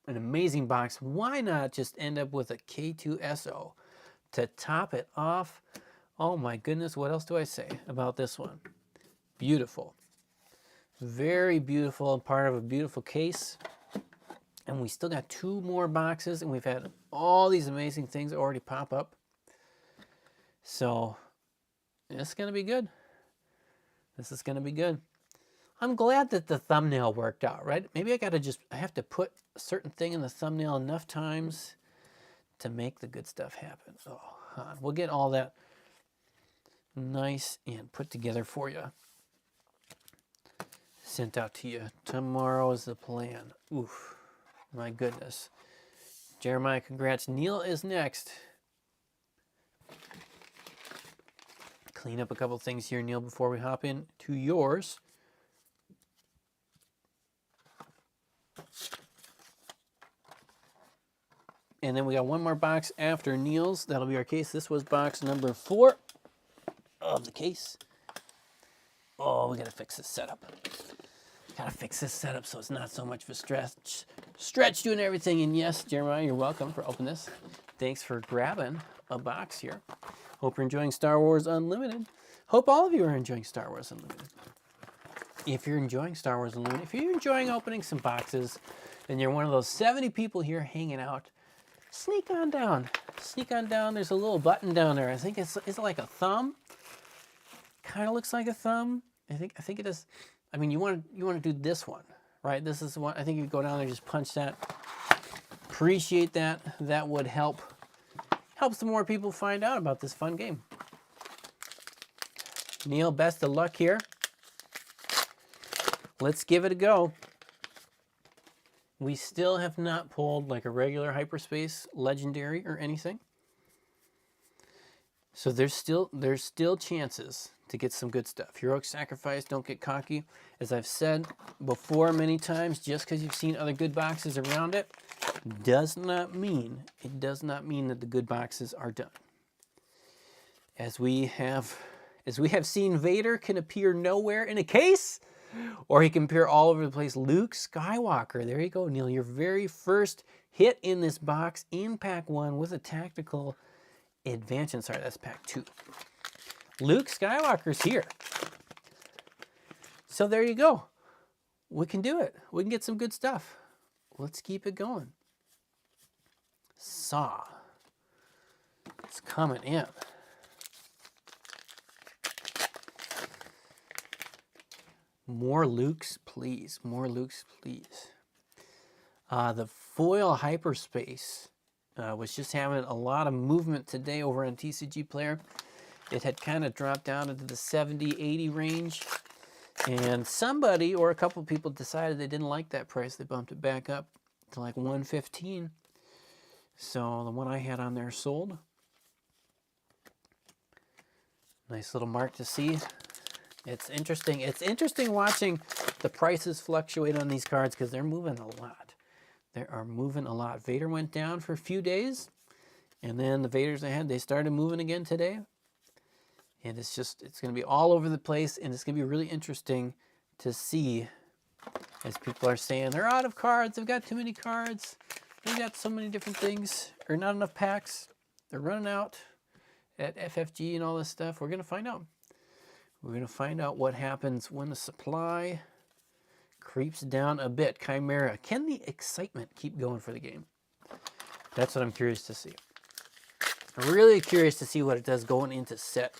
An amazing box. Why not just end up with a K2SO to top it off? Oh my goodness, what else do I say about this one? Beautiful. Very beautiful and part of a beautiful case. And we still got 2 more boxes, and we've had all these amazing things already pop up. So it's going to be good. This is going to be good. I'm glad that the thumbnail worked out, right? Maybe I have to put a certain thing in the thumbnail enough times to make the good stuff happen. Oh, we'll get all that nice and put together for you. Sent out to you. Tomorrow is the plan. Oof. My goodness. Jeremiah, congrats. Neil is next. Clean up a couple things here, Neil, before we hop in to yours. And then we got one more box after Neil's. That'll be our case. This was box number 4 of the case. Oh, we gotta fix this setup. Gotta fix this setup so it's not so much of a stretch doing everything. And yes, Jeremiah, you're welcome for opening this. Thanks for grabbing a box here. Hope you're enjoying Star Wars Unlimited. Hope all of you are enjoying Star Wars Unlimited. If you're enjoying Star Wars Unlimited, if you're enjoying opening some boxes, and you're one of those 70 people here hanging out, sneak on down. Sneak on down. There's a little button down there. I think it's like a thumb. Kind of looks like a thumb. I think it is. I mean, you want to do this one, right? This is one, I think you go down there, just punch that. Appreciate that. That would help. Helps some more people find out about this fun game. Neil, best of luck here. Let's give it a go. We still have not pulled like a regular hyperspace legendary or anything. So there's still chances to get some good stuff. Heroic Sacrifice, don't get cocky. As I've said before many times, just because you've seen other good boxes around it, does not mean that the good boxes are done. As we have seen, Vader can appear nowhere in a case, or he can appear all over the place. Luke Skywalker, there you go, Neil. Your very first hit in this box in pack 1 with a tactical advantage. Sorry, that's pack 2. Luke Skywalker's here. So there you go. We can do it. We can get some good stuff. Let's keep it going. Saw. It's coming in. More Lukes, please. More Lukes, please. The foil hyperspace was just having a lot of movement today over on TCG Player. It had kind of dropped down into the 70, 80 range. And somebody or a couple people decided they didn't like that price. They bumped it back up to like 115. So the one I had on there sold. Nice little mark to see. It's interesting. It's interesting watching the prices fluctuate on these cards because they're moving a lot. They are moving a lot. Vader went down for a few days, and then the Vaders ahead, they started moving again today. And it's going to be all over the place, and it's going to be really interesting to see, as people are saying, they're out of cards, they've got too many cards, they've got so many different things, or not enough packs, they're running out at FFG and all this stuff. We're going to find out. We're going to find out what happens when the supply creeps down a bit. Chimera, can the excitement keep going for the game? That's what I'm curious to see. I'm really curious to see what it does going into set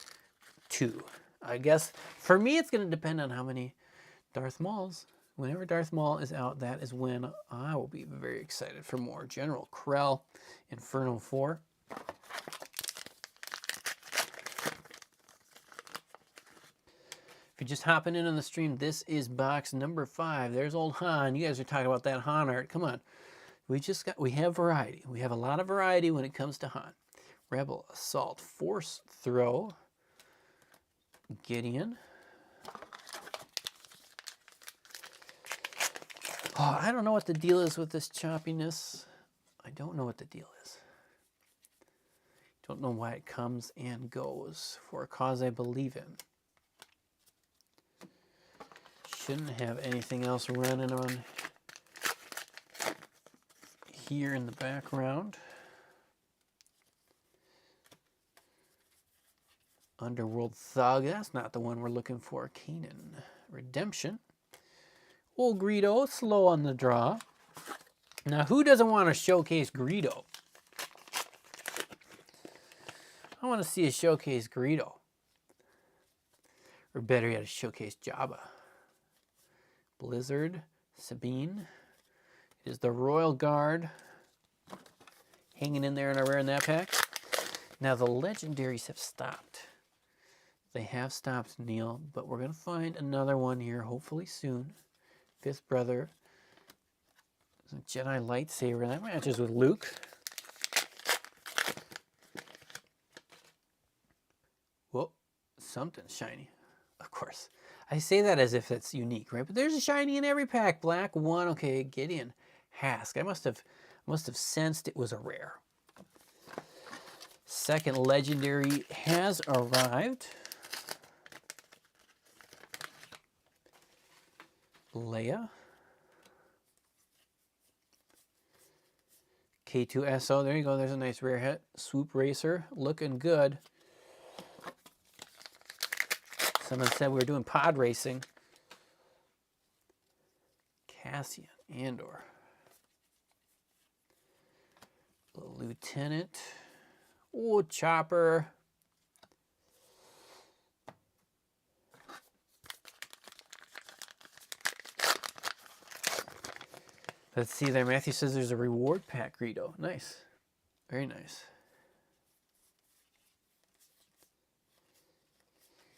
2. I guess for me it's going to depend on how many Darth Mauls. Whenever Darth Maul is out, that is when I will be very excited for more. General Krell, Inferno 4. If you're just hopping in on the stream, this is box number 5. There's old Han. You guys are talking about that Han art. Come on. We have variety. We have a lot of variety when it comes to Han. Rebel Assault, Force Throw, Gideon. Oh, I don't know what the deal is with this choppiness. I don't know what the deal is. Don't know why it comes and goes. For a cause I believe in. Shouldn't have anything else running on here in the background. Underworld Thug, that's not the one we're looking for. Kanan Redemption. Old Greedo, slow on the draw. Now, who doesn't want to showcase Greedo? I want to see a showcase Greedo. Or better yet, a showcase Jabba. Blizzard, Sabine. It is the Royal Guard hanging in there in a rare in that pack. Now, the legendaries have stopped. They have stopped, Neil, but we're going to find another one here, hopefully soon. Fifth Brother. It's a Jedi lightsaber. That matches with Luke. Whoa, something shiny. Of course. I say that as if it's unique, right? But there's a shiny in every pack. Black 1. Okay, Gideon Hask. I must have sensed it was a rare. Second legendary has arrived. Leia. K2SO. There you go. There's a nice rare hit. Swoop Racer. Looking good. Someone said we were doing pod racing. Cassian Andor. Lieutenant. Oh, Chopper. Let's see there. Matthew says there's a reward pack, Greedo. Nice. Very nice.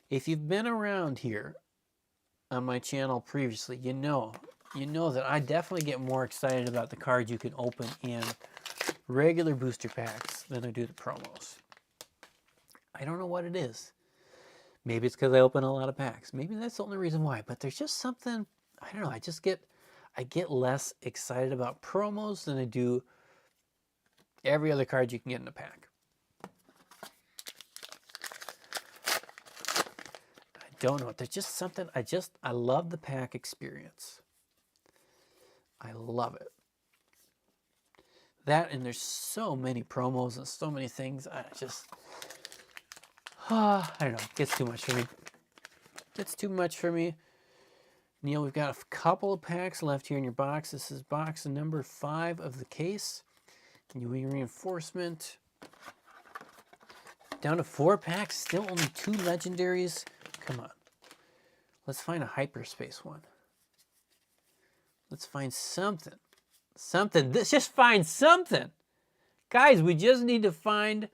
If you've been around here on my channel previously, you know that I definitely get more excited about the cards you can open in regular booster packs than I do the promos. I don't know what it is. Maybe it's because I open a lot of packs. Maybe that's the only reason why. But there's just something, I don't know, I get less excited about promos than I do every other card you can get in a pack. I don't know. There's just something, I love the pack experience. I love it. That, and there's so many promos and so many things. I don't know. It gets too much for me. Gets too much for me. Neil, we've got a couple of packs left here in your box. This is box number 5 of the case. New reinforcement. Down to 4 packs. Still only 2 legendaries. Come on. Let's find a hyperspace one. Let's find something. Something. Let's just find something. Guys, we just need to find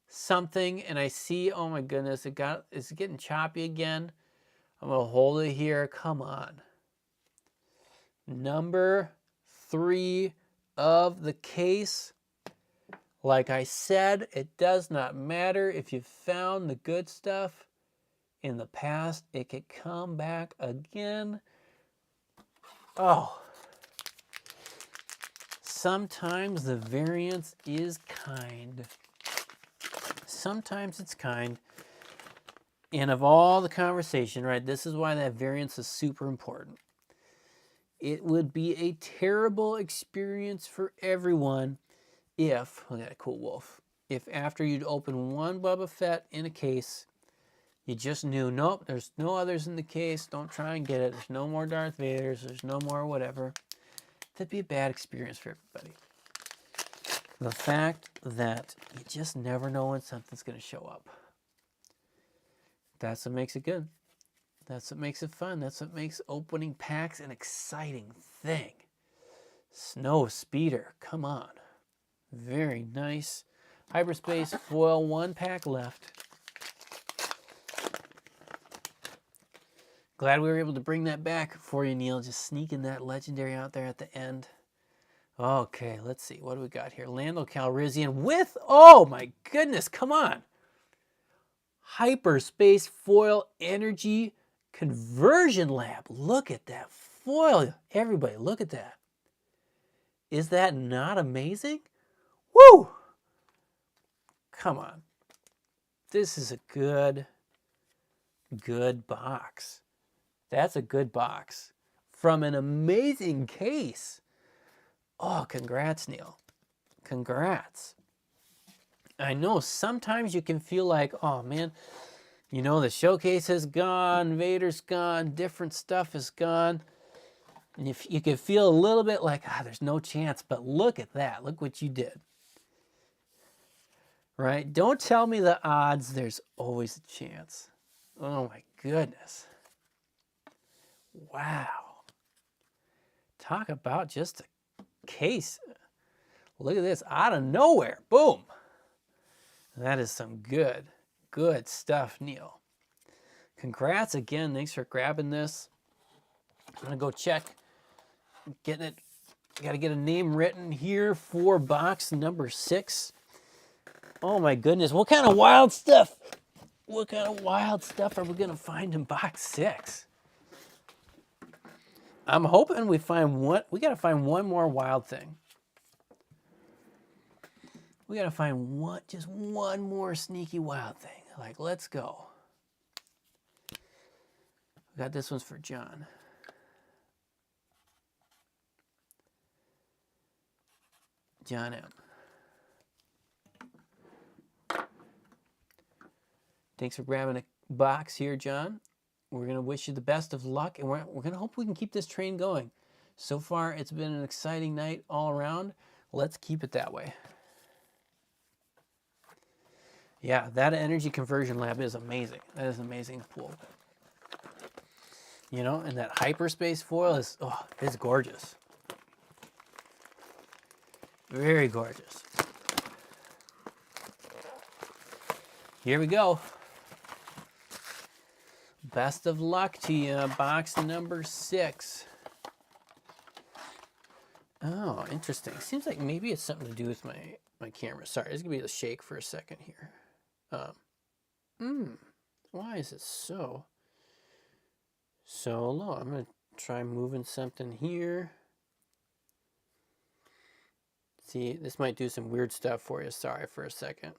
something. And I see, oh my goodness, it's getting choppy again. I'm going to hold it here. Come on. Number 3 of the case. Like I said, it does not matter if you found the good stuff in the past. It could come back again. Oh. Sometimes the variance is kind. Sometimes it's kind. And of all the conversation, right, this is why that variance is super important. It would be a terrible experience for everyone if, look at that cool wolf, if after you'd open one Boba Fett in a case, you just knew, nope, there's no others in the case, don't try and get it, there's no more Darth Vaders, there's no more whatever. That'd be a bad experience for everybody. The fact that you just never know when something's going to show up. That's what makes it good. That's what makes it fun. That's what makes opening packs an exciting thing. Snow Speeder, come on. Very nice. Hyperspace foil, 1 pack left. Glad we were able to bring that back for you, Neil. Just sneaking that legendary out there at the end. Okay, let's see. What do we got here? Lando Calrissian with, oh my goodness, come on. Hyperspace foil energy conversion lab. Look at that foil. Everybody, look at that. Is that not amazing? Woo! Come on. This is a good box. That's a good box. From an amazing case. Oh, congrats, Neil. Congrats. I know sometimes you can feel like, oh man, you know, the showcase is gone, Vader's gone, different stuff is gone. And you can feel a little bit like, there's no chance, but look at that. Look what you did. Right? Don't tell me the odds, there's always a chance. Oh my goodness. Wow. Talk about just a case. Look at this, out of nowhere. Boom. That is some good stuff, Neil. Congrats again. Thanks for grabbing this. I'm going to go check. Getting it. Got to get a name written here for box number 6. Oh my goodness. What kind of wild stuff? What kind of wild stuff are we going to find in box 6? I'm hoping we find one. We got to find one more wild thing. We got to find just one more sneaky wild thing. Like, let's go. We got this one's for John. John M. Thanks for grabbing a box here, John. We're going to wish you the best of luck, and we're going to hope we can keep this train going. So far, it's been an exciting night all around. Let's keep it that way. Yeah, that energy conversion lab is amazing. That is an amazing pool. You know, and that hyperspace foil is, oh, it's gorgeous. Very gorgeous. Here we go. Best of luck to you, box number 6. Oh, interesting. Seems like maybe it's something to do with my camera. Sorry, it's going to be a shake for a second here. Why is it so low? I'm going to try moving something here. See, this might do some weird stuff for you. Sorry for a second.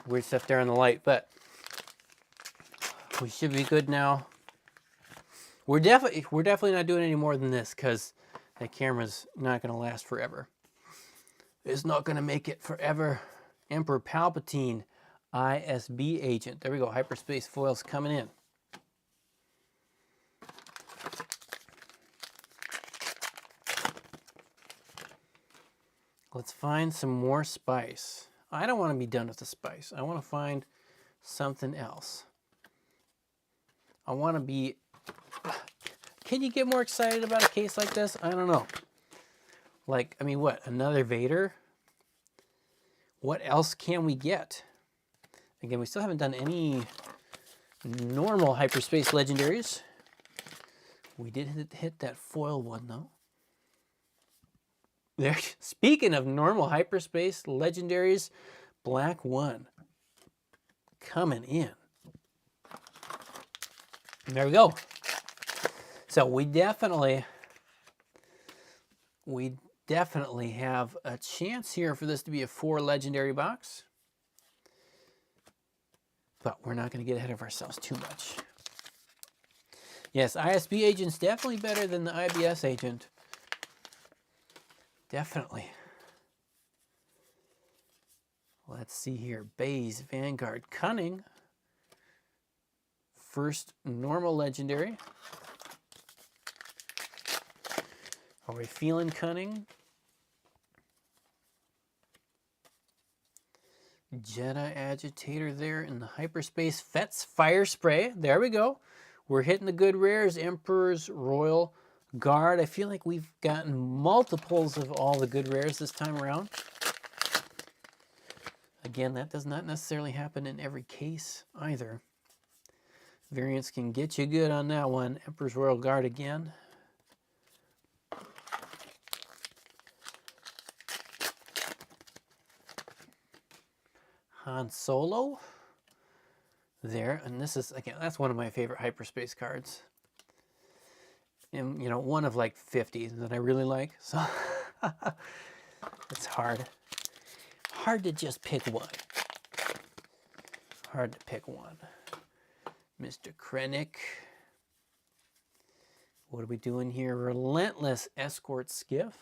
Weird stuff there on the light, but we should be good now. We're definitely not doing any more than this because that camera's not going to last forever. It's not going to make it forever. Emperor Palpatine, ISB agent. There we go. Hyperspace foils coming in. Let's find some more spice. I don't want to be done with the spice. I want to find something else. I want to be... Can you get more excited about a case like this? I don't know. Like, I mean, what? Another Vader? What else can we get? Again, we still haven't done any normal hyperspace legendaries. We did hit that foil one, though. There. Speaking of normal hyperspace legendaries, Black 1 coming in. And there we go. So we definitely have a chance here for this to be a 4 legendary box. But we're not going to get ahead of ourselves too much. Yes, ISB agent's definitely better than the IBS agent. Definitely. Let's see here. Baze, Vanguard, Cunning. First normal legendary. Are we feeling Cunning? Jedi Agitator there in the hyperspace. Fetz Fire Spray. There we go. We're hitting the good rares. Emperor's Royal Guard. I feel like we've gotten multiples of all the good rares this time around. Again, that does not necessarily happen in every case either. Variance can get you good on that one. Emperor's Royal Guard again. Han Solo there, and this is, again, that's one of my favorite hyperspace cards. And, you know, one of like 50 that I really like, so it's hard to just pick one. Hard to pick one. Mr. Krennic. What are we doing here? Relentless Escort Skiff.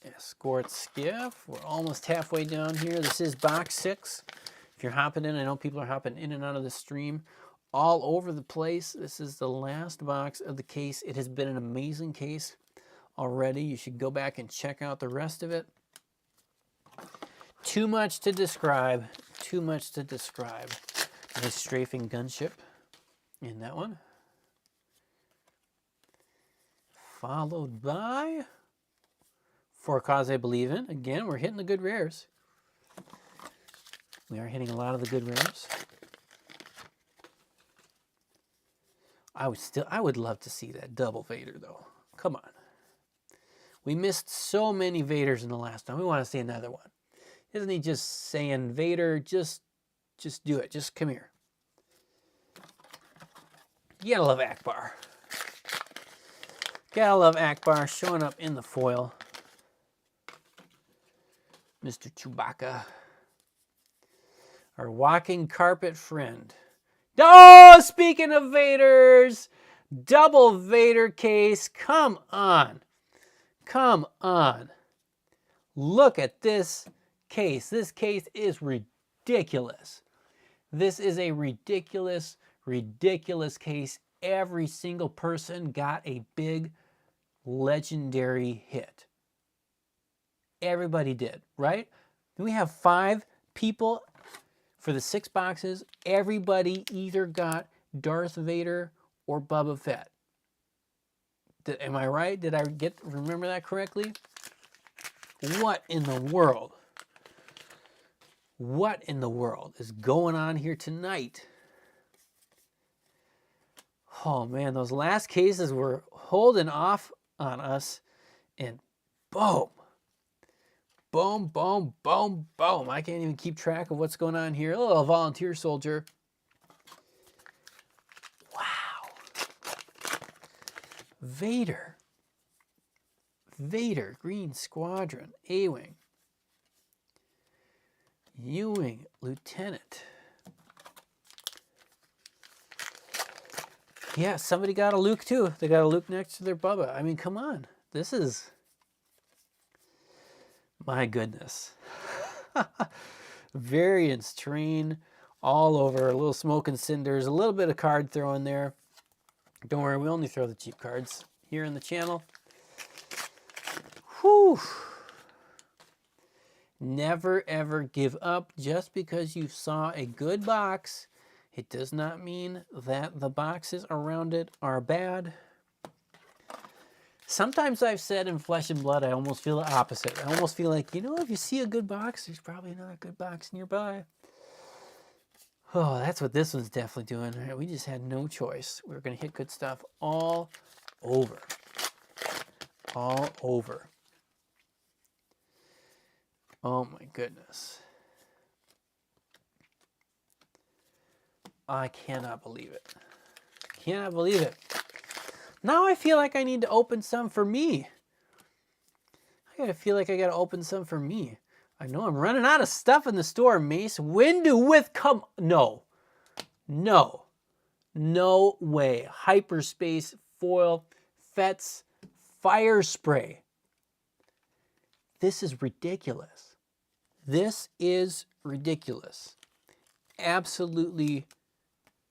Escort Skiff. We're almost halfway down here. This is box 6. If you're hopping in, I know people are hopping in and out of the stream all over the place. This is the last box of the case. It has been an amazing case already. You should go back and check out the rest of it. Too much to describe. Too much to describe. Nice strafing gunship in that one. Followed by For a Cause I Believe In. Again, we're hitting the good rares. We are hitting a lot of the good rares. I would love to see that double Vader though. Come on. We missed so many Vaders in the last one. We want to see another one. Isn't he just saying, Vader, just do it. Just come here. You gotta love Akbar. Gotta love Akbar showing up in the foil. Mr. Chewbacca. Our walking carpet friend. Oh, speaking of Vaders, double Vader case. Come on. Come on. Look at this case. This case is ridiculous. This is a ridiculous, ridiculous case. Every single person got a big legendary hit. Everybody did, right? We have 5 people for the 6 boxes. Everybody either got Darth Vader or Boba Fett. Am I right? Did I remember that correctly? What in the world? What in the world is going on here tonight? Oh man, those last cases were holding off on us, and boom, boom, boom, boom, boom. I can't even keep track of what's going on here. A little volunteer soldier. Wow. Vader, Green Squadron, A-Wing. Ewing, Lieutenant. Yeah, somebody got a Luke too. They got a Luke next to their Bubba. I mean, come on. This is... My goodness. Variance terrain all over. A little smoke and cinders. A little bit of card throw in there. Don't worry, we only throw the cheap cards here in the channel. Whew. Never ever give up. Just because you saw a good box, it does not mean that the boxes around it are bad. Sometimes I've said in Flesh and Blood, I almost feel the opposite. I almost feel like, you know, if you see a good box, there's probably another good box nearby. Oh, that's what this one's definitely doing. All right, we just had no choice. We were going to hit good stuff all over. All over. Oh my goodness. I cannot believe it. Cannot believe it. Now I feel like I need to open some for me. I feel like I gotta open some for me. I know I'm running out of stuff in the store. Mace Windu with no. No way. Hyperspace foil Fetz fire spray. This is ridiculous. This is ridiculous. Absolutely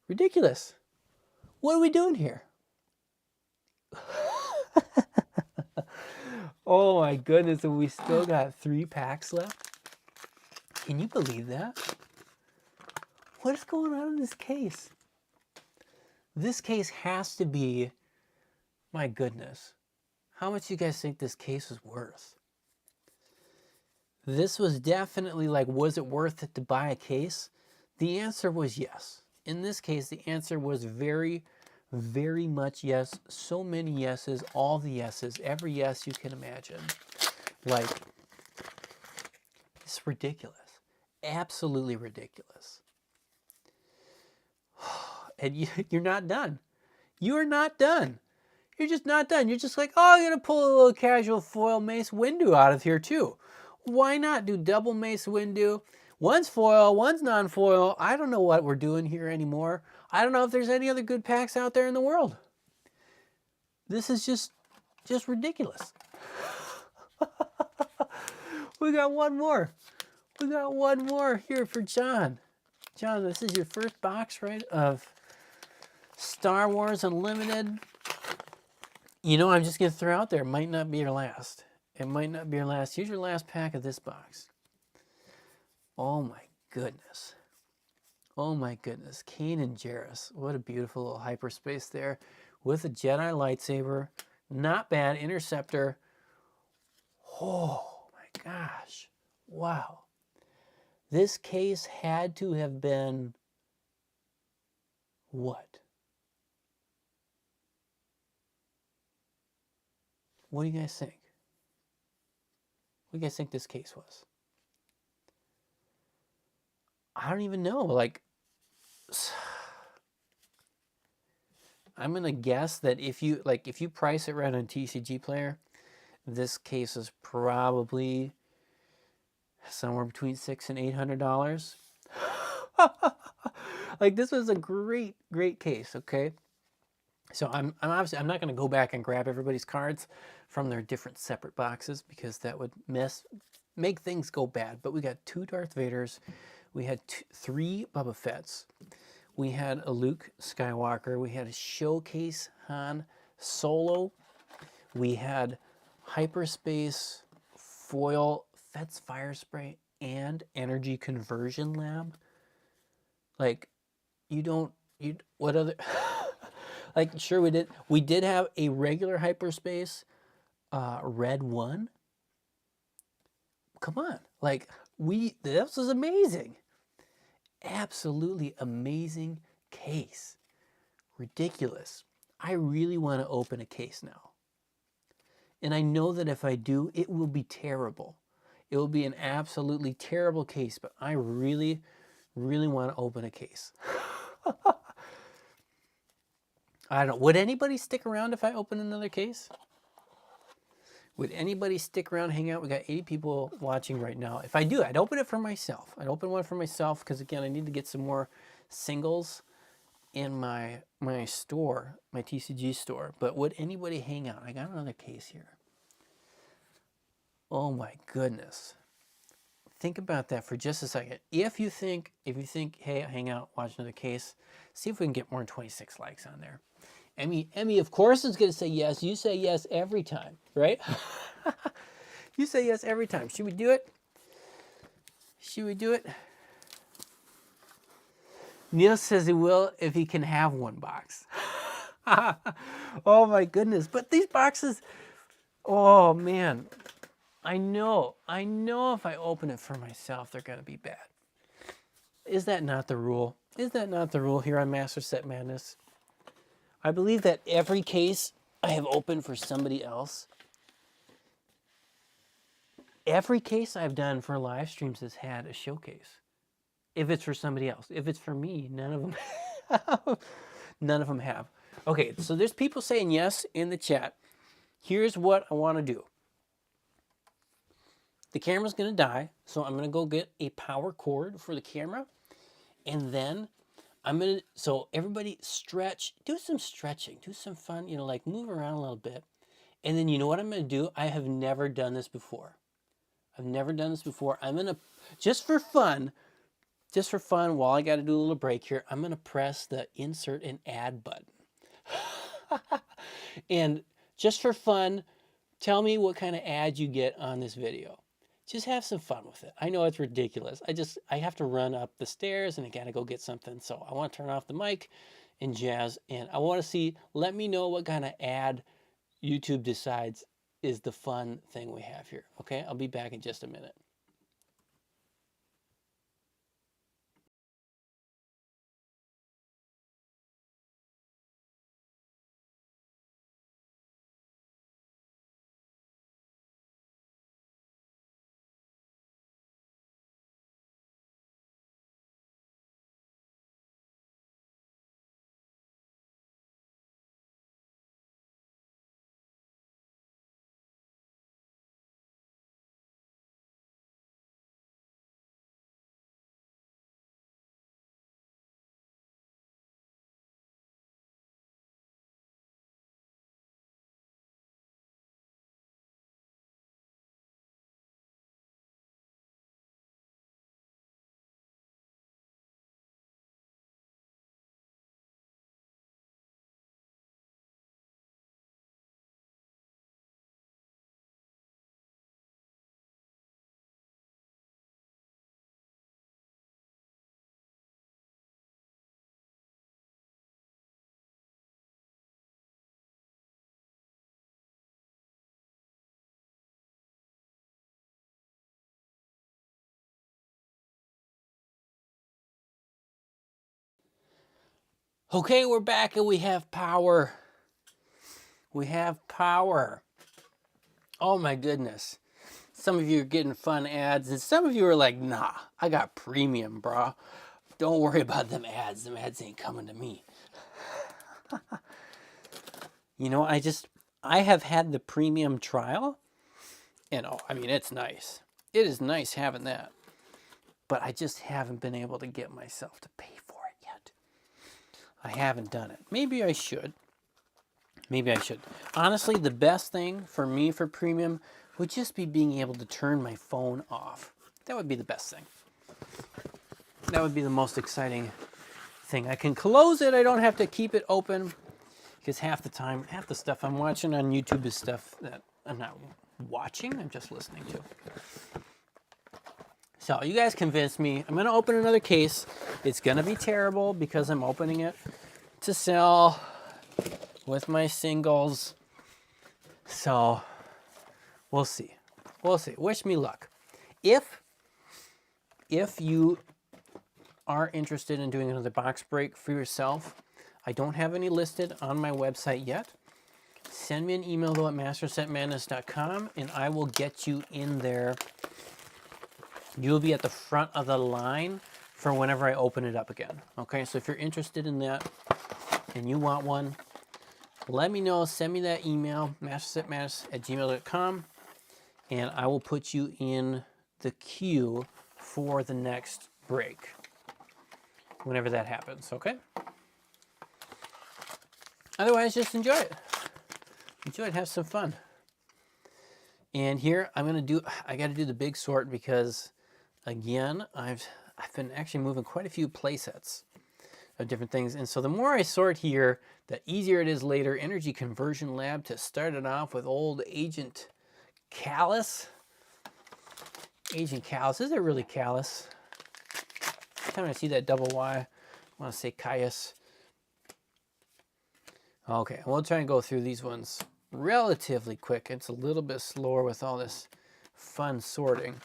ridiculous. What are we doing here? Oh my goodness, and we still got 3 packs left. Can you believe that? What is going on in this case? This case has to be, my goodness. How much do you guys think this case was worth? This was definitely like, was it worth it to buy a case? The answer was yes. In this case, the answer was very, very much yes. So many yeses, all the yeses, every yes you can imagine. Like, it's ridiculous. Absolutely ridiculous. And you're not done. You're not done. You're just not done. You're just like, oh, I'm going to pull a little casual foil Mace Windu out of here too. Why not do double Mace Windu? One's foil, one's non-foil. I don't know what we're doing here anymore. I don't know if there's any other good packs out there in the world. This is just ridiculous. We got one more. We got one more here for John. John, this is your first box, right, of Star Wars Unlimited. You know, I'm just going to throw out there, it might not be your last. It might not be your last. Here's your last pack of this box. Oh my goodness. Oh my goodness. Kane and Jarrus. What a beautiful little hyperspace there with a Jedi lightsaber. Not bad. Interceptor. Oh my gosh. Wow. This case had to have been what? What do you guys think? What do you guys think this case was? I don't even know. Like, I'm gonna guess that if you price it right on TCG Player, this case is probably somewhere between $600 and $800. Like, this was a great case. Okay, so I'm obviously I'm not gonna go back and grab everybody's cards from their different separate boxes because that would make things go bad. But we got 2 Darth Vaders. We had 3 Boba Fett's. We had a Luke Skywalker. We had a Showcase Han Solo. We had Hyperspace Foil Fett's Fire Spray and Energy Conversion Lab. Like, what other... Like, sure, we did have a regular hyperspace red one. Come on, like this was amazing, absolutely amazing case, ridiculous. I really want to open a case now, and I know that if I do, it will be terrible. It will be an absolutely terrible case, but I really, really want to open a case. I don't know. Would anybody stick around if I open another case? Would anybody stick around, hang out? We got 80 people watching right now. If I do, I'd open it for myself. I'd open one for myself because, again, I need to get some more singles in my store, my TCG store. But would anybody hang out? I got another case here. Oh my goodness. Think about that for just a second. If you think, hey, hang out, watch another case, see if we can get more than 26 likes on there. Emmy, of course, is going to say yes. You say yes every time, right? You say yes every time. Should we do it? Should we do it? Neil says he will if he can have one box. Oh my goodness. But these boxes, oh man. I know if I open it for myself, they're going to be bad. Is that not the rule? Is that not the rule here on Master Set Madness? I believe that every case I have opened for somebody else, every case I've done for live streams has had a showcase. If it's for somebody else. If it's for me, none of them have. None of them have. Okay, so there's people saying yes in the chat. Here's what I want to do. The camera's going to die, so I'm going to go get a power cord for the camera. And then so everybody stretch, do some stretching, do some fun, like move around a little bit. And then you know what I'm going to do? I have never done this before. I'm going to, just for fun, while I got to do a little break here, I'm going to press the insert and add button. And just for fun, tell me what kind of ad you get on this video. Just have some fun with it. I know it's ridiculous. I have to run up the stairs and I gotta go get something. So I want to turn off the mic and jazz. And I want to see, let me know what kind of ad YouTube decides is the fun thing we have here. Okay, I'll be back in just a minute. Okay, we're back and we have power. We have power. Oh my goodness. Some of you are getting fun ads and some of you are like, nah, I got premium, bro. Don't worry about them ads. Them ads ain't coming to me. I have had the premium trial and it's nice. It is nice having that. But I just haven't been able to get myself to pay for it yet. I haven't done it. Maybe I should. Honestly, the best thing for me for premium would just be being able to turn my phone off. That would be the best thing. That would be the most exciting thing. I can close it. I don't have to keep it open because half the stuff I'm watching on YouTube is stuff that I'm not watching. I'm just listening to. So you guys convinced me. I'm going to open another case. It's going to be terrible because I'm opening it to sell. with my singles. So we'll see. We'll see. Wish me luck. If you are interested in doing another box break for yourself, I don't have any listed on my website yet. Send me an email though at mastersetmadness.com and I will get you in there. You'll be at the front of the line for whenever I open it up again. Okay, so if you're interested in that and you want one, let me know. Send me that email, mastersetmadness@gmail.com, and I will put you in the queue for the next break whenever that happens, okay? Otherwise, just enjoy it. Enjoy it, have some fun. And here I got to do the big sort because, again, I've been actually moving quite a few play sets of different things. And so the more I sort here, the easier it is later. Energy Conversion Lab to start it off with old Agent Callus. Agent Callus, is it really Callus? Every time I see that double Y, I want to say Caius. Okay, we'll try and go through these ones relatively quick. It's a little bit slower with all this fun sorting.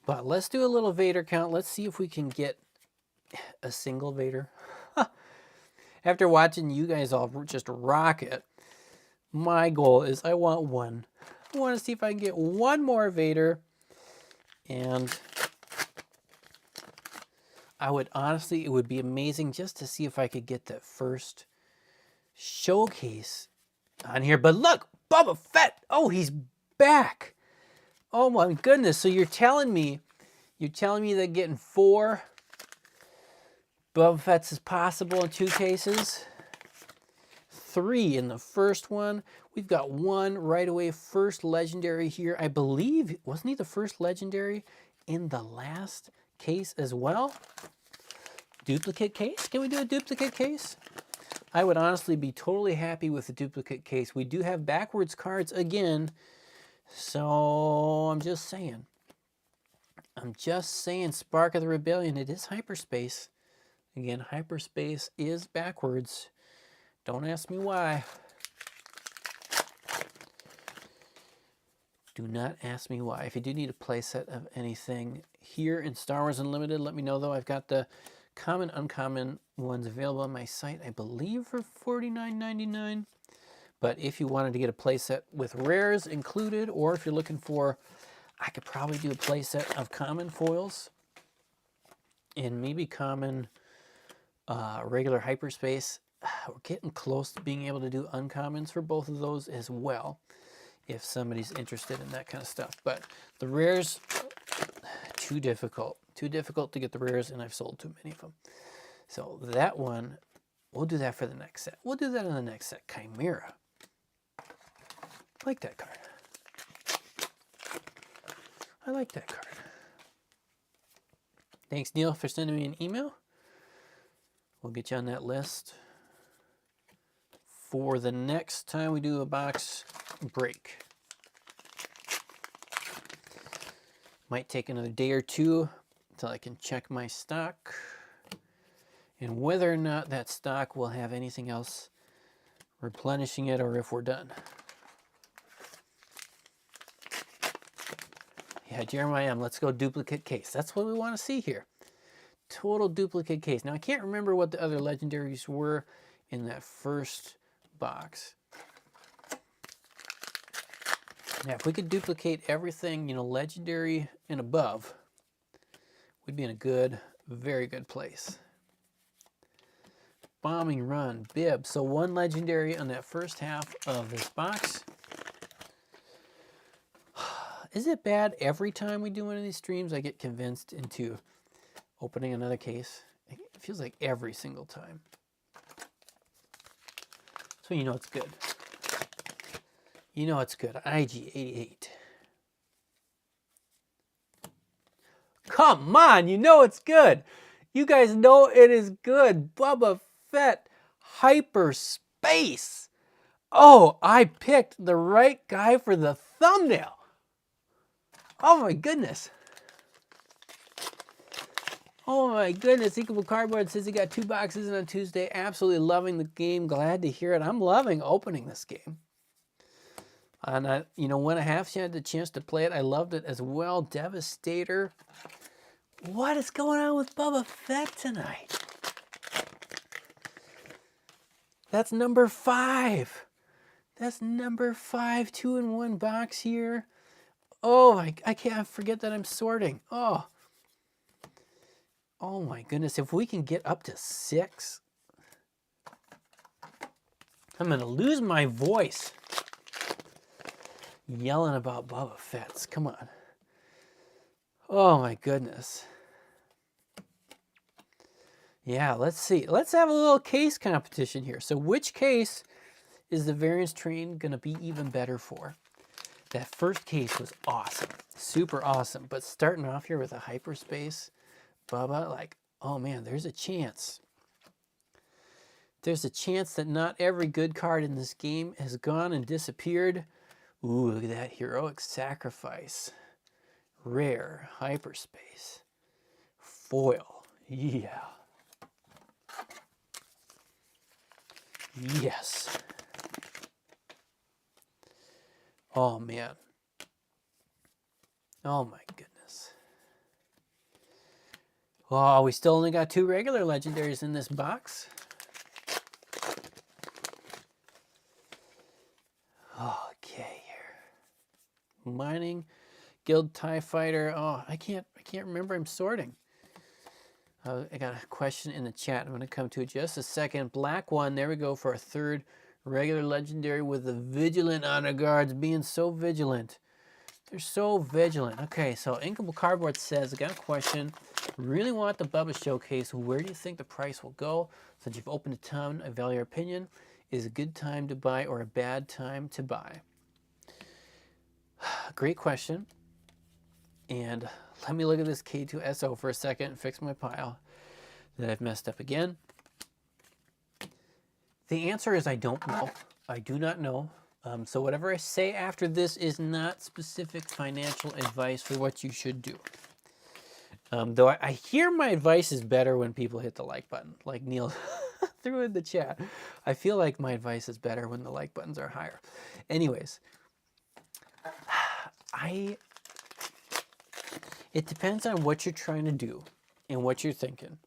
But let's do a little Vader count. Let's see if we can get a single Vader. After watching you guys all just rock it, my goal is I want one. I want to see if I can get one more Vader. And I would honestly, it would be amazing just to see if I could get the first showcase on here. But look, Boba Fett. Oh, he's back. Oh my goodness. So you're telling me that getting 4 Boba Fett's is possible in 2 cases? 3 in the first one. We've got 1 right away, first legendary here. I believe, wasn't he the first legendary in the last case as well? Duplicate case? Can we do a duplicate case? I would honestly be totally happy with a duplicate case. We do have backwards cards again, so I'm just saying. Spark of the Rebellion. It is hyperspace. Again, hyperspace is backwards. Don't ask me why. Do not ask me why. If you do need a playset of anything here in Star Wars Unlimited, let me know though. I've got the common, uncommon ones available on my site, I believe for $49.99. But if you wanted to get a playset with rares included, or if you're looking for, I could probably do a playset of common foils and maybe common regular hyperspace. We're getting close to being able to do uncommons for both of those as well, if somebody's interested in that kind of stuff. But the rares, too difficult to get the rares, and I've sold too many of them. So that one, we'll do that for the next set. We'll do that in the next set. Chimera. I like that card. I like that card. Thanks, Neil, for sending me an email. We'll get you on that list for the next time we do a box break. Might take another day or two until I can check my stock and whether or not that stock will have anything else replenishing it or if we're done. Yeah, Jeremiah M, let's go duplicate case. That's what we want to see here. Total duplicate case. Now, I can't remember what the other legendaries were in that first box. Now, if we could duplicate everything, legendary and above, we'd be in a good, very good place. Bombing Run, Bib. So 1 legendary on that first half of this box. Is it bad every time we do one of these streams I get convinced into opening another case? It feels like every single time. So you know it's good. You know it's good. IG88. Come on, you know it's good. You guys know it is good. Boba Fett Hyperspace. Oh, I picked the right guy for the thumbnail. Oh my goodness. Oh my goodness, Inkable Cardboard says he got 2 boxes in on Tuesday. Absolutely loving the game. Glad to hear it. I'm loving opening this game. And when I have had the chance to play it, I loved it as well. Devastator. What is going on with Boba Fett tonight? That's number 5. That's number 5, 2-in-1 box here. Oh, I can't forget that I'm sorting. Oh my goodness. If we can get up to 6, I'm going to lose my voice yelling about Boba Fett's. Come on. Oh my goodness. Yeah, let's see. Let's have a little case competition here. So which case is the variance train going to be even better for? That first case was awesome. Super awesome. But starting off here with a hyperspace Bubba, like, oh man, there's a chance. There's a chance that not every good card in this game has gone and disappeared. Ooh, look at that heroic sacrifice. Rare, hyperspace, foil. Yeah. Yes. Oh man. Oh my goodness. Oh, we still only got 2 regular legendaries in this box. Okay here. Mining, Guild TIE Fighter. Oh, I can't remember. I'm sorting. I got a question in the chat. I'm going to come to it just a second. Black one. There we go for a 3rd regular legendary with the Vigilant Honor Guards being so vigilant. They're so vigilant. Okay, so Inkable Cardboard says, I got a question. Really want the Bubba Showcase. Where do you think the price will go? Since you've opened a ton, I value your opinion. Is a good time to buy or a bad time to buy? Great question. And let me look at this K2SO for a second and fix my pile that I've messed up again. The answer is I don't know. I do not know. So whatever I say after this is not specific financial advice for what you should do. Though I hear my advice is better when people hit the like button, like Neil threw in the chat. I feel like my advice is better when the like buttons are higher. Anyways, it depends on what you're trying to do and what you're thinking.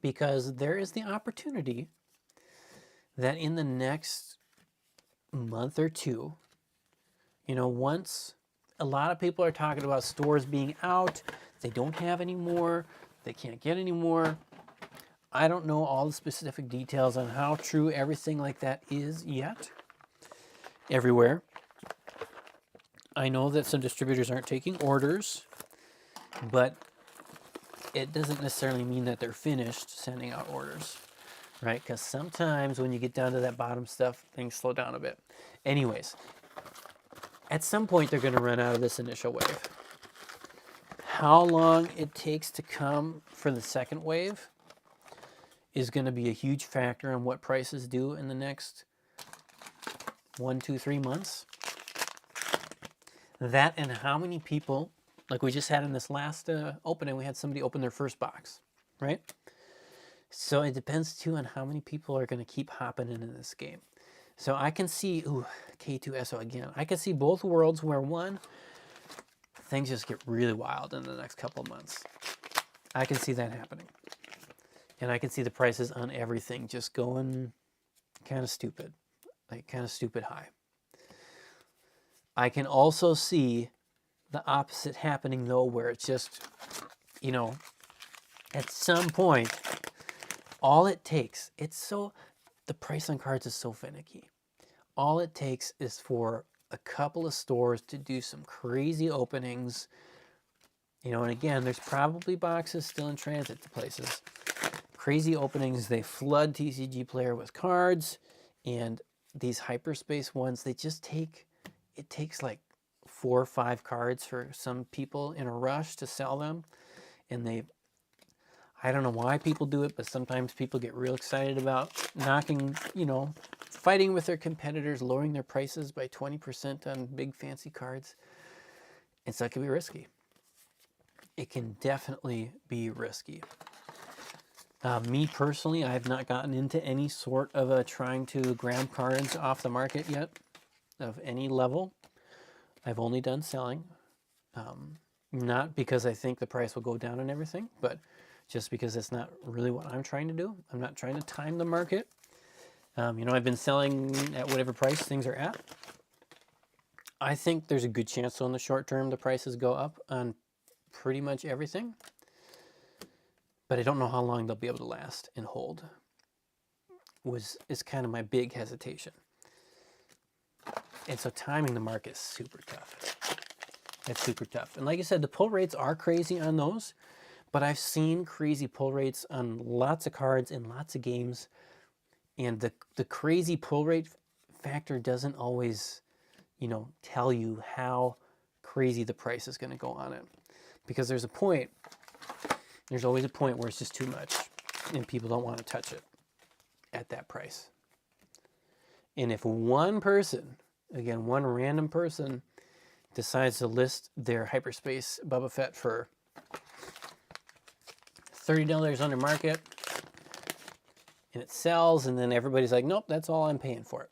Because there is the opportunity that in the next month or 2, once a lot of people are talking about stores being out, they don't have any more, they can't get any more. I don't know all the specific details on how true everything like that is yet everywhere. I know that some distributors aren't taking orders, but it doesn't necessarily mean that they're finished sending out orders, right? Because sometimes when you get down to that bottom stuff, things slow down a bit. Anyways, at some point they're going to run out of this initial wave. How long it takes to come for the second wave is going to be a huge factor on what prices do in the next 1, 2, 3 months. That and how many people, like we just had in this last opening, we had somebody open their first box, right? So it depends too on how many people are going to keep hopping into this game. So I can see, ooh, K2SO again. I can see both worlds where one, things just get really wild in the next couple of months. I can see that happening. And I can see the prices on everything just going kind of stupid, like kind of stupid high. I can also see the opposite happening though, where it's just, at some point, all it takes, the price on cards is so finicky. All it takes is for a couple of stores to do some crazy openings, and again, there's probably boxes still in transit to places. Crazy openings, they flood TCG Player with cards, and these hyperspace ones, it takes like 4 or 5 cards for some people in a rush to sell them, and I don't know why people do it, but sometimes people get real excited about knocking, fighting with their competitors, lowering their prices by 20% on big fancy cards. And so it can be risky. it can definitely be risky. Me personally, I have not gotten into any sort of trying to grab cards off the market yet of any level. I've only done selling, not because I think the price will go down and everything, but just because it's not really what I'm trying to do. I'm not trying to time the market. I've been selling at whatever price things are at. I think there's a good chance so in the short term the prices go up on pretty much everything, but I don't know how long they'll be able to last and hold. Is kind of my big hesitation. And so timing the market is super tough. It's super tough. And like I said, the pull rates are crazy on those, but I've seen crazy pull rates on lots of cards in lots of games. And the crazy pull rate factor doesn't always, tell you how crazy the price is going to go on it. Because there's always a point where it's just too much and people don't want to touch it at that price. And if one person, again, one random person decides to list their hyperspace Boba Fett for $30 under market, and it sells, and then everybody's like, nope, that's all I'm paying for it.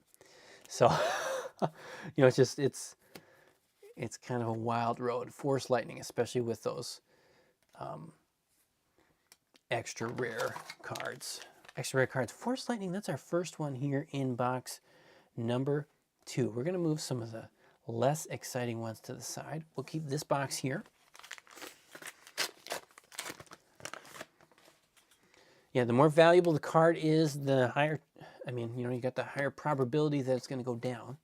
So, it's kind of a wild road. Force Lightning, especially with those extra rare cards. Extra rare cards. Force Lightning, that's our first one here in box number 2. We're going to move some of the less exciting ones to the side. We'll keep this box here. Yeah, the more valuable the card is, the higher, you got the higher probability that it's going to go down.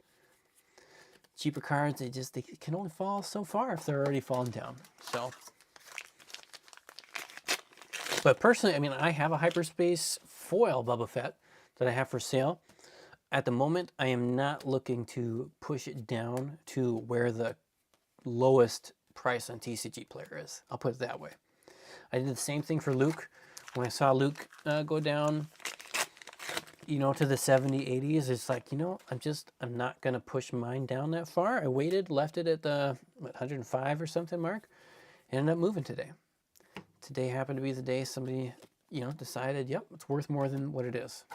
Cheaper cards, they can only fall so far if they're already falling down. So, but personally, I have a hyperspace foil Boba Fett that I have for sale. At the moment, I am not looking to push it down to where the lowest price on TCG Player is. I'll put it that way. I did the same thing for Luke. When I saw Luke go down, to the 70, 80s, it's like, I'm not going to push mine down that far. I waited, left it at the 105 or something mark, and ended up moving today. Today happened to be the day somebody, decided, yep, it's worth more than what it is.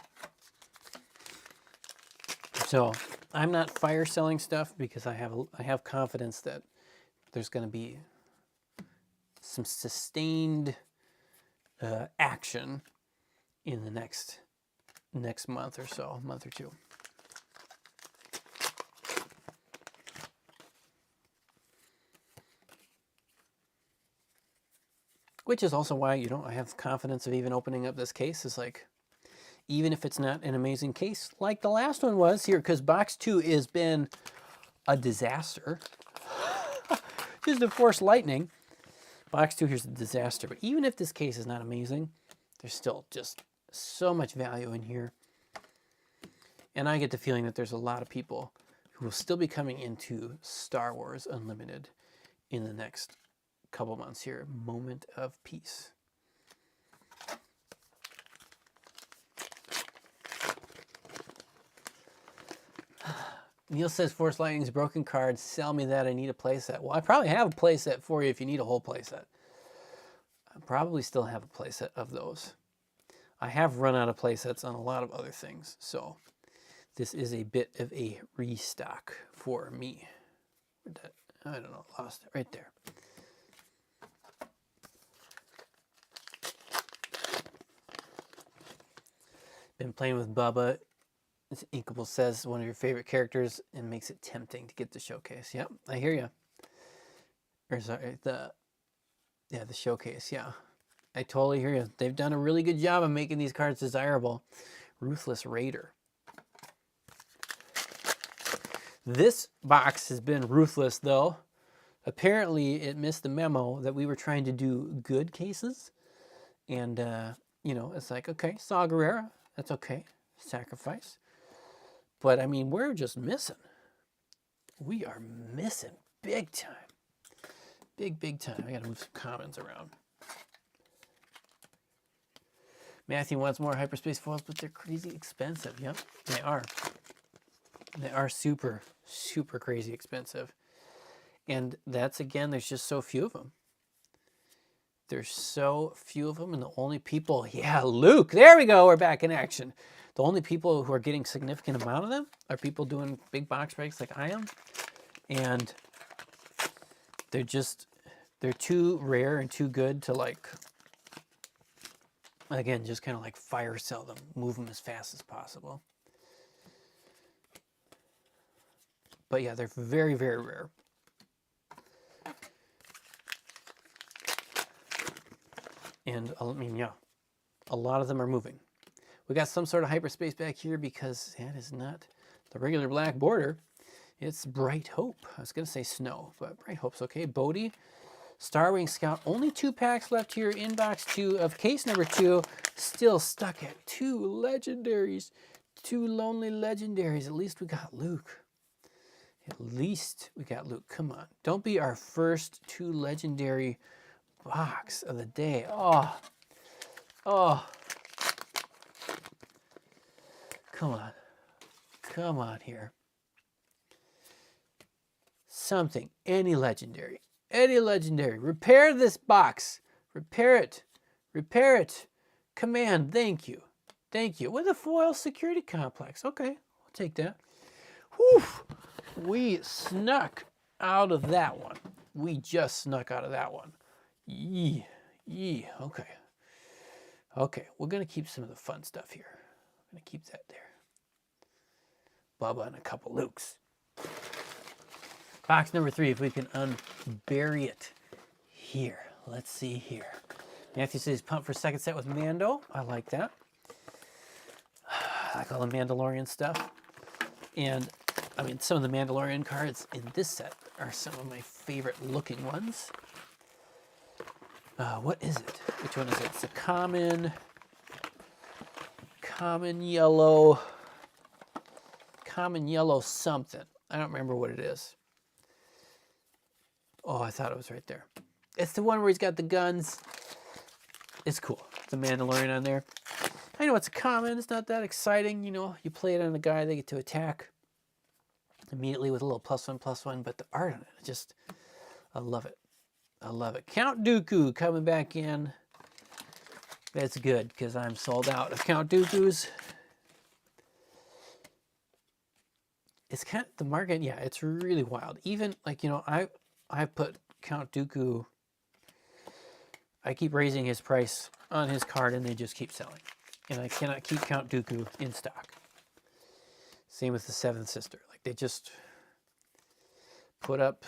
So I'm not fire selling stuff because I have confidence that there's going to be some sustained action in the next month or so, month or two. Which is also why, I have confidence of even opening up this case. Is like, even if it's not an amazing case like the last one was here, because box 2 has been a disaster. Just a Force Lightning. Box 2 here's a disaster. But even if this case is not amazing, there's still just so much value in here. And I get the feeling that there's a lot of people who will still be coming into Star Wars Unlimited in the next couple months here. Moment of peace. Neil says Force Lightning's broken cards. Sell me that. I need a playset. Well, I probably have a playset for you if you need a whole playset. I probably still have a playset of those. I have run out of playsets on a lot of other things, so this is a bit of a restock for me. I don't know, lost it right there. Been playing with Bubba. This Inkable says one of your favorite characters and makes it tempting to get the showcase. Yep, I hear you. Or sorry, the showcase, yeah. I totally hear you. They've done a really good job of making these cards desirable. Ruthless Raider. This box has been ruthless, though. Apparently, it missed the memo that we were trying to do good cases. And, it's like, okay, Saw Gerrera, that's okay. Sacrifice. But, we're just missing. We are missing big time. Big time. I gotta move some comments around. Matthew wants more hyperspace foils, but they're crazy expensive. Yep, they are. They are super, super crazy expensive. And that's, again, there's just so few of them. There's so few of them, and the only people, yeah, Luke, there we go, we're back in action. The only people who are getting significant amount of them are people doing big box breaks like I am, and they're too rare and too good to, like, again, just kind of like fire sell them, move them as fast as possible. But yeah, they're very, very rare. And I mean, yeah, a lot of them are moving. We got some sort of hyperspace back here because that is not the regular black border. It's Bright Hope. I was going to say Snow, but Bright Hope's okay. Bodhi, Starwing Scout. Only 2 packs left here in box 2 of case number 2. Still stuck at 2 legendaries. 2 lonely legendaries. At least we got Luke. At least we got Luke. Come on. Don't be our first 2 legendary box of the day. Oh. Oh. Come on. Come on here. Something. Any legendary. Any legendary. Repair this box. Repair it. Repair it. Command. Thank you. Thank you. With a foil security complex. Okay. I'll take that. Whew. We snuck out of that one. We just snuck out of that one. Yee. Yee. Okay. Okay. We're going to keep some of the fun stuff here. I'm going to keep that there. Bubba and a couple Lukes. Box number 3, if we can unbury it here. Let's see here. Matthew says pump for second set with Mando. I like that. I like all the Mandalorian stuff. And, I mean, some of the Mandalorian cards in this set are some of my favorite looking ones. What is it? Which one is it? It's a common yellow something. I don't remember what it is. Oh, I thought it was right there. It's the one where he's got the guns. It's cool. The Mandalorian on there. I know it's a common. It's not that exciting. You know, you play it on a guy, they get to attack immediately with a little +1/+1. But the art on it, I love it. I love it. Count Dooku coming back in. That's good because I'm sold out of Count Dooku's. It's kind of the market, yeah, it's really wild. Even, like, you know, I put Count Dooku, I keep raising his price on his card and they just keep selling. And I cannot keep Count Dooku in stock. Same with the Seventh Sister. Like, they just put up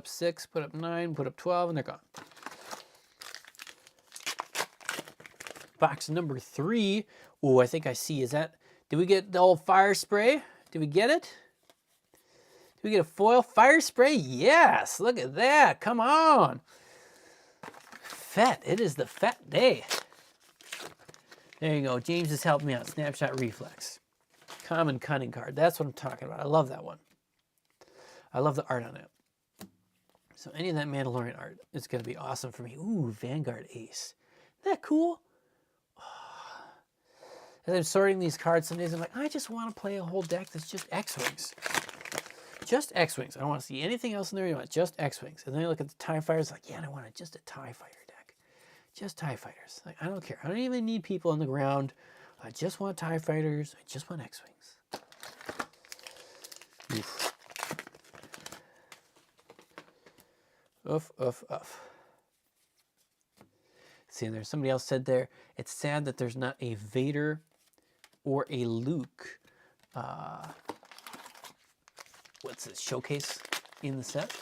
6, put up 9, put up 12, and they're gone. Box number 3. Oh, I think I see. Did we get the old fire spray? Did we get it? Did we get a foil fire spray? Yes. Look at that. Come on. Fett. It is the Fett day. There you go. James has helped me out. Snapshot Reflex. Common cunning card. That's what I'm talking about. I love that one. I love the art on it. So any of that Mandalorian art is going to be awesome for me. Ooh, Vanguard Ace. Isn't that cool? As I'm sorting these cards, some days I'm like, I just want to play a whole deck that's just X-Wings. Just X-Wings. I don't want to see anything else in there. You want just X-Wings. And then I look at the TIE Fighters, like, yeah, I want just a TIE Fighter deck. Just TIE Fighters. Like, I don't care. I don't even need people on the ground. I just want TIE Fighters. I just want X-Wings. Oof. Oof, oof, oof. See, and there's somebody else said there, it's sad that there's not a Vader or a Luke, what's this, showcase in the set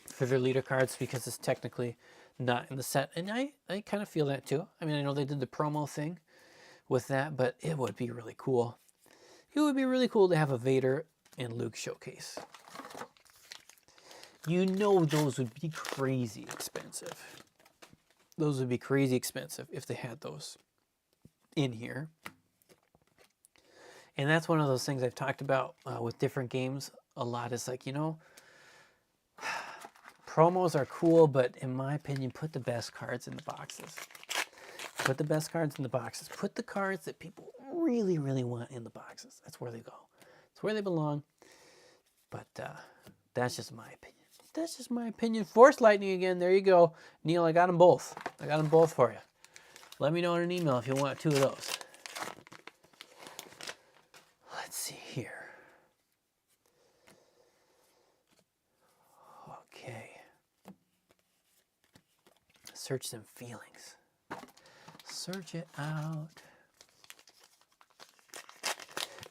for their leader cards because it's technically not in the set. And I kind of feel that too. I mean, I know they did the promo thing with that, but it would be really cool. It would be really cool to have a Vader and Luke showcase. You know those would be crazy expensive. Those would be crazy expensive if they had those in here. And that's one of those things I've talked about with different games a lot. Is like, you know, promos are cool, but in my opinion, put the best cards in the boxes. Put the best cards in the boxes. Put the cards that people really, really want in the boxes. That's where they go. It's where they belong. But that's just my opinion. that's just my opinion. Force Lightning again. There you go. Neil, I got them both. I got them both for you. Let me know in an email if you want 2 of those. Let's see here. Okay. Search some feelings. Search it out.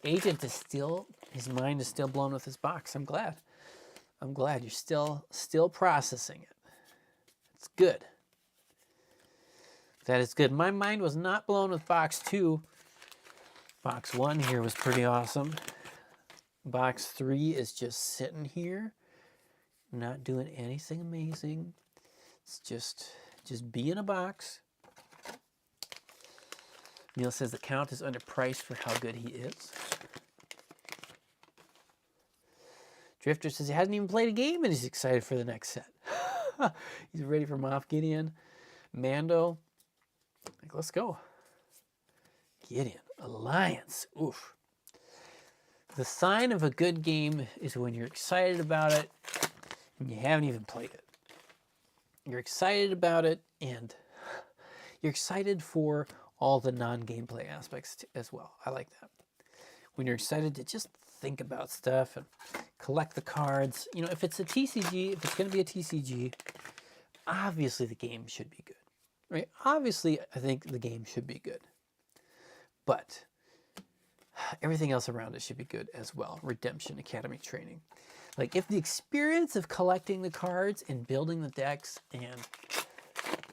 Agent is still, his mind is still blown with this box. I'm glad. I'm glad you're still processing it. It's good. That is good. My mind was not blown with box 2. Box 1 here was pretty awesome. Box 3 is just sitting here, not doing anything amazing. It's just be in a box. Neil says the count is underpriced for how good he is. Drifter says he hasn't even played a game and he's excited for the next set. He's ready for Moff Gideon. Mando, like, let's go. Gideon, Alliance, oof. The sign of a good game is when you're excited about it and you haven't even played it. You're excited about it and you're excited for all the non-gameplay aspects as well. I like that. When you're excited to just think about stuff and collect the cards. You know, if it's a TCG, if it's going to be a TCG, obviously the game should be good, right? Obviously, I think the game should be good. But everything else around it should be good as well. Redemption, Academy training. Like, if the experience of collecting the cards and building the decks and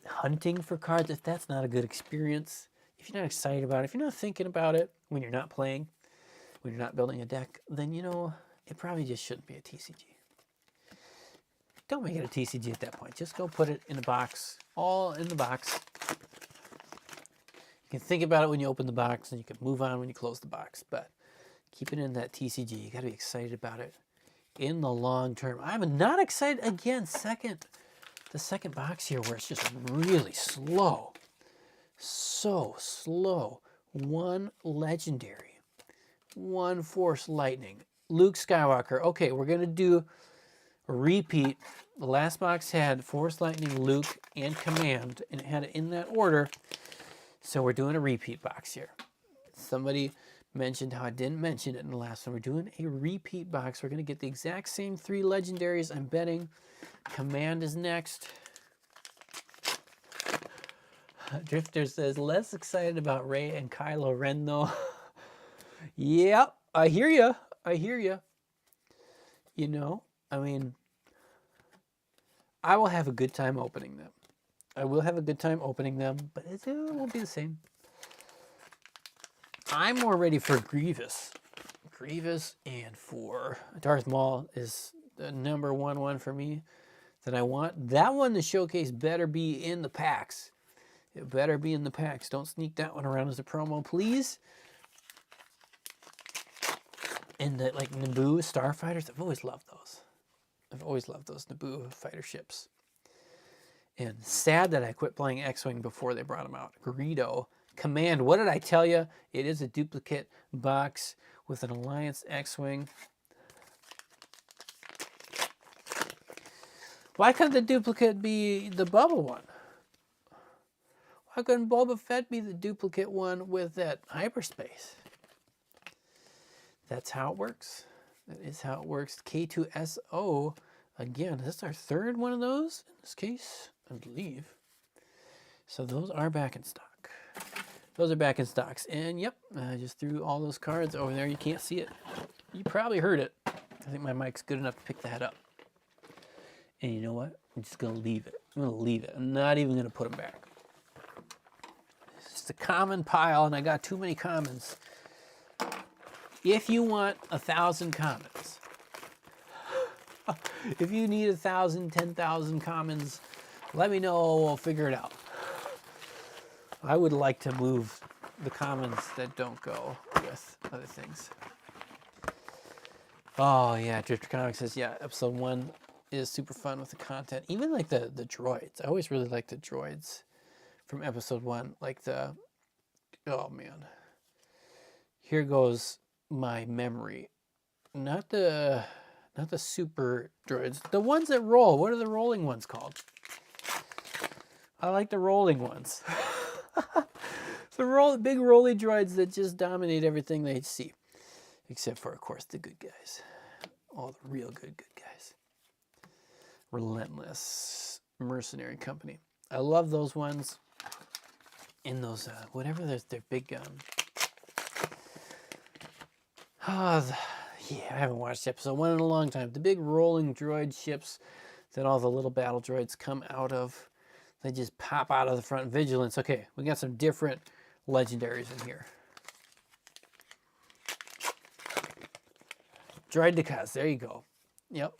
hunting for cards, if that's not a good experience, if you're not excited about it, if you're not thinking about it when you're not playing, when you're not building a deck, then, you know, it probably just shouldn't be a TCG. Don't make it a TCG at that point. Just go put it in a box, all in the box. You can think about it when you open the box, and you can move on when you close the box, but keep it in that TCG. You got to be excited about it in the long term. I'm not excited, again, the second box here where it's just really slow. So slow. 1 legendary, 1 Force Lightning, Luke Skywalker. Okay, we're going to do a repeat. The last box had Force Lightning, Luke, and Command, and it had it in that order. So we're doing a repeat box here. Somebody mentioned how I didn't mention it in the last one. We're doing a repeat box. We're going to get the exact same 3 legendaries. I'm betting Command is next. Drifter says, less excited about Rey and Kylo Ren, though. Yep, I hear you. I hear you. You know, I mean, I will have a good time opening them. I will have a good time opening them, but it won't be the same. I'm more ready for Grievous. Grievous and for Darth Maul is the number one for me that I want. That one, the showcase, better be in the packs. It better be in the packs. Don't sneak that one around as a promo, please. And the, like, Naboo Starfighters, I've always loved those. I've always loved those Naboo fighter ships. And sad that I quit playing X-Wing before they brought them out. Greedo. Command, what did I tell you? It is a duplicate box with an Alliance X-Wing. Why couldn't the duplicate be the bubble one? Why couldn't Boba Fett be the duplicate one with that hyperspace? That's how it works. That is how it works. K2SO, again, is this our 3rd one of those in this case? I believe. So those are back in stock. Those are back in stocks. And yep, I just threw all those cards over there. You can't see it. You probably heard it. I think my mic's good enough to pick that up. And you know what? I'm just going to leave it. I'm going to leave it. I'm not even going to put them back. It's just a common pile, and I got too many commons. If you want 1,000 commons, if you need 1,000, 10,000 commons, let me know. We'll figure it out. I would like to move the commons that don't go with other things. Oh, yeah. Drifter Comics says, yeah, episode 1 is super fun with the content. Even like the droids. I always really like the droids from episode 1. Like the, oh, man. Here goes my memory. Not the Not the super droids. The ones that roll. What are the rolling ones called? I like the rolling ones. The big rolly droids that just dominate everything they see. Except for, of course, the good guys. All the real good guys. Relentless Mercenary Company. I love those ones. In those, whatever their big gun. Yeah, I haven't watched episode 1 in a long time. The big rolling droid ships that all the little battle droids come out of. They just pop out of the front. Vigilance. Okay, we got some different legendaries in here. Droid Decas. There you go. Yep.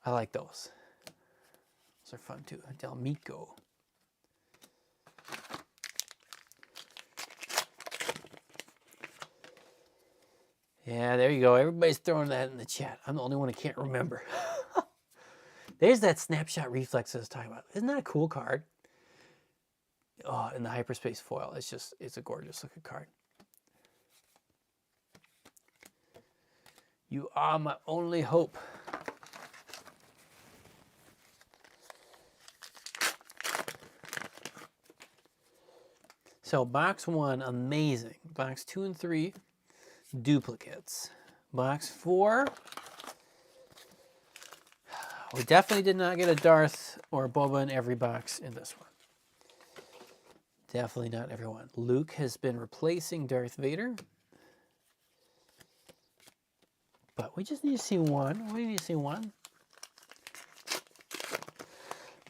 I like those. Those are fun too. Delmico. Yeah, there you go. Everybody's throwing that in the chat. I'm the only one who can't remember. There's that snapshot reflex I was talking about. Isn't that a cool card? Oh, and the hyperspace foil. It's a gorgeous looking card. You are my only hope. So box 1, amazing. Box 2 and 3, duplicates. Box 4, we definitely did not get a Darth or a Boba in every box in this one. Definitely not everyone. Luke has been replacing Darth Vader. But we just need to see one. We need to see one.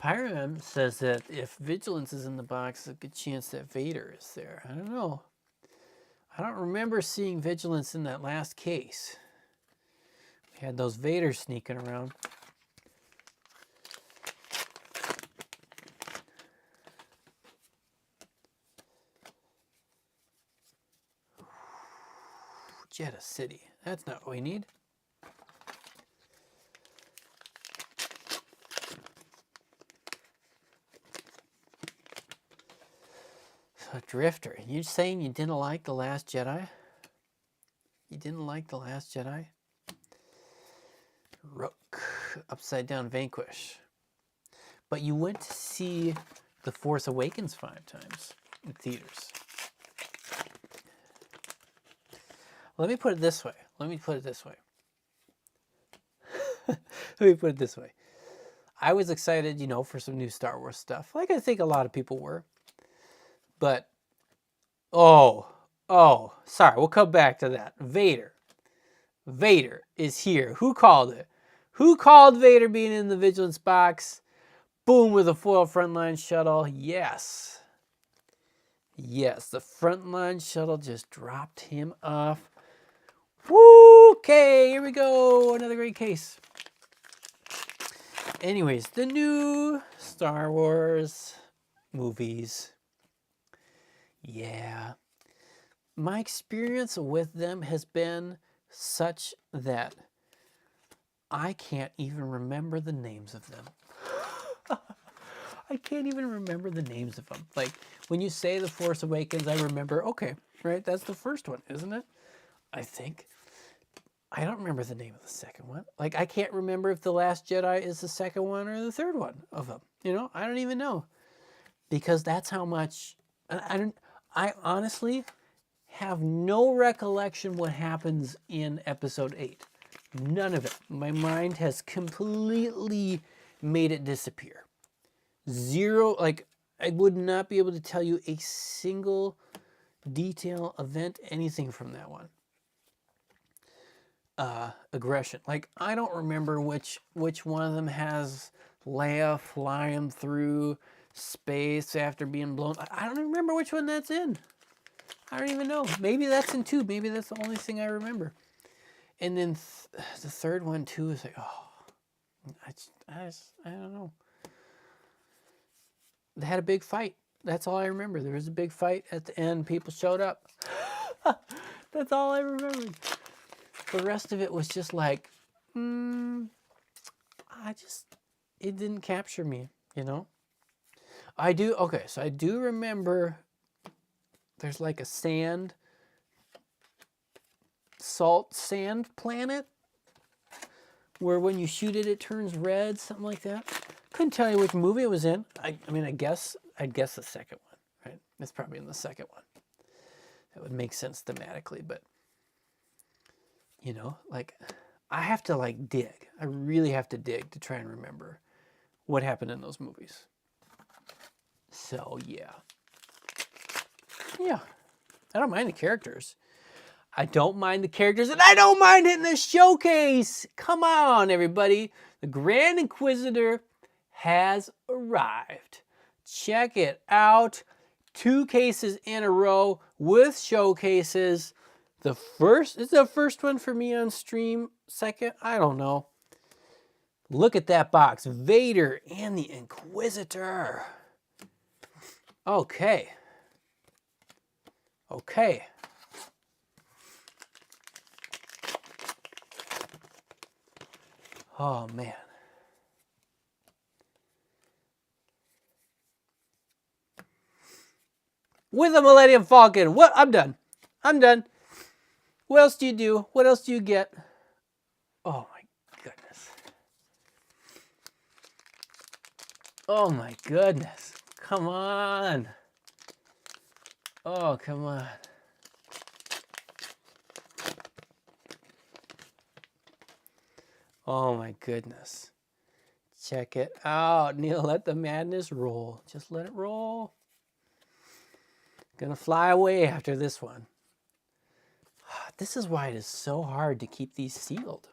Pyram says that if Vigilance is in the box, there's a good chance that Vader is there. I don't know. I don't remember seeing Vigilance in that last case. We had those Vaders sneaking around. Jeddah City. That's not what we need. So, Drifter, you saying you didn't like The Last Jedi? You didn't like The Last Jedi? Rook, Upside Down Vanquish. But you went to see The Force Awakens 5 times in theaters. Let me put it this way. Let me put it this way. I was excited, for some new Star Wars stuff, like I think a lot of people were. But, sorry, we'll come back to that. Vader is here. Who called it? Who called Vader being in the Vigilance box? Boom, with a foil frontline shuttle. Yes. Yes, the frontline shuttle just dropped him off. Woo! Okay, here we go. Another great case. Anyways, the new Star Wars movies. Yeah. My experience with them has been such that I can't even remember the names of them. I can't even remember the names of them. Like, when you say The Force Awakens, I remember, okay, right, that's the first one, isn't it? I think. I don't remember the name of the second one. Like, I can't remember if The Last Jedi is the second one or the third one of them. I don't even know. Because that's how much... I honestly have no recollection what happens in episode 8. None of it. My mind has completely made it disappear. Zero, like, I would not be able to tell you a single detail, event, anything from that one. Aggression. Like, I don't remember which one of them has Leia flying through space after being blown. I don't remember which one that's in. I don't even know. Maybe that's in 2. Maybe that's the only thing I remember. And then the third one too is like, I don't know. They had a big fight. That's all I remember. There was a big fight at the end. People showed up. That's all I remembered. The rest of it was just like, it didn't capture me, I do remember there's like a salt sand planet where when you shoot it, it turns red, something like that. Couldn't tell you which movie it was in. I mean, I'd guess the second one, right? It's probably in the second one. That would make sense thematically, but you know, like I have to like dig. I really have to dig to try and remember what happened in those movies. So yeah. Yeah. I don't mind the characters. I don't mind the characters, and I don't mind hitting the showcase. Come on, everybody. The Grand Inquisitor has arrived. Check it out. 2 cases in a row with showcases. Is the first one for me on stream. Second, I don't know. Look at that box. Vader and the Inquisitor. Okay. Okay. Oh, man. With a Millennium Falcon. What? I'm done. I'm done. What else do you do? What else do you get? Oh, my goodness. Oh, my goodness. Come on. Oh, come on. Oh, my goodness. Check it out. Neil, let the madness roll. Just let it roll. Gonna fly away after this one. This is why it is so hard to keep these sealed.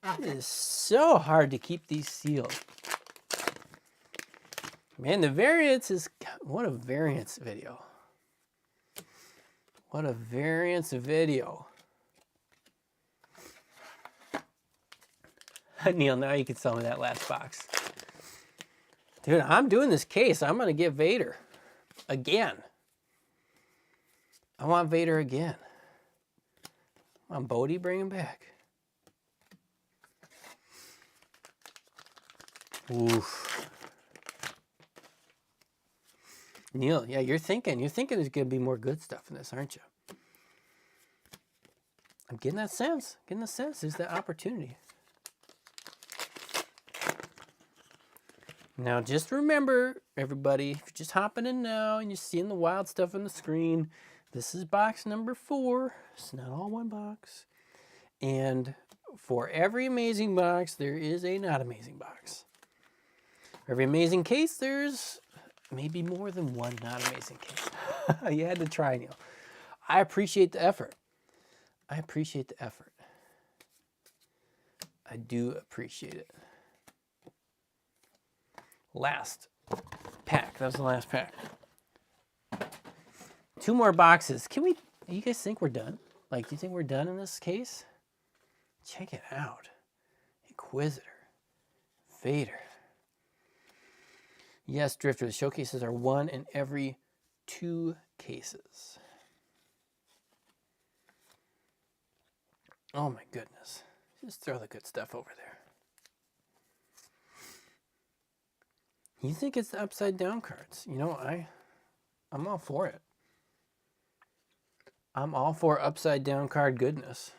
It is so hard to keep these sealed. Man, the variance is... What a variance video. What a variance video. Neil, now you can sell me that last box. Dude, I'm doing this case. I'm going to get Vader. Again. I want Vader again. Come on, Bodhi, bring him back. Oof. Neil, yeah, you're thinking there's going to be more good stuff in this, aren't you? I'm getting that sense. There's that opportunity. Now, just remember, everybody, if you're just hopping in now and you're seeing the wild stuff on the screen, this is box number 4. It's not all one box. And for every amazing box, there is a not amazing box. For every amazing case, there's maybe more than one not amazing case. You had to try, Neil. I appreciate the effort. I appreciate the effort. I do appreciate it. Last pack. That was the last pack. 2 more boxes. Do you guys think we're done? Like, do you think we're done in this case? Check it out. Inquisitor. Vader. Yes, Drifter, the showcases are 1 in every 2 cases. Oh my goodness. Just throw the good stuff over there. You think it's the upside down cards? You know, I'm all for it. I'm all for upside down card goodness.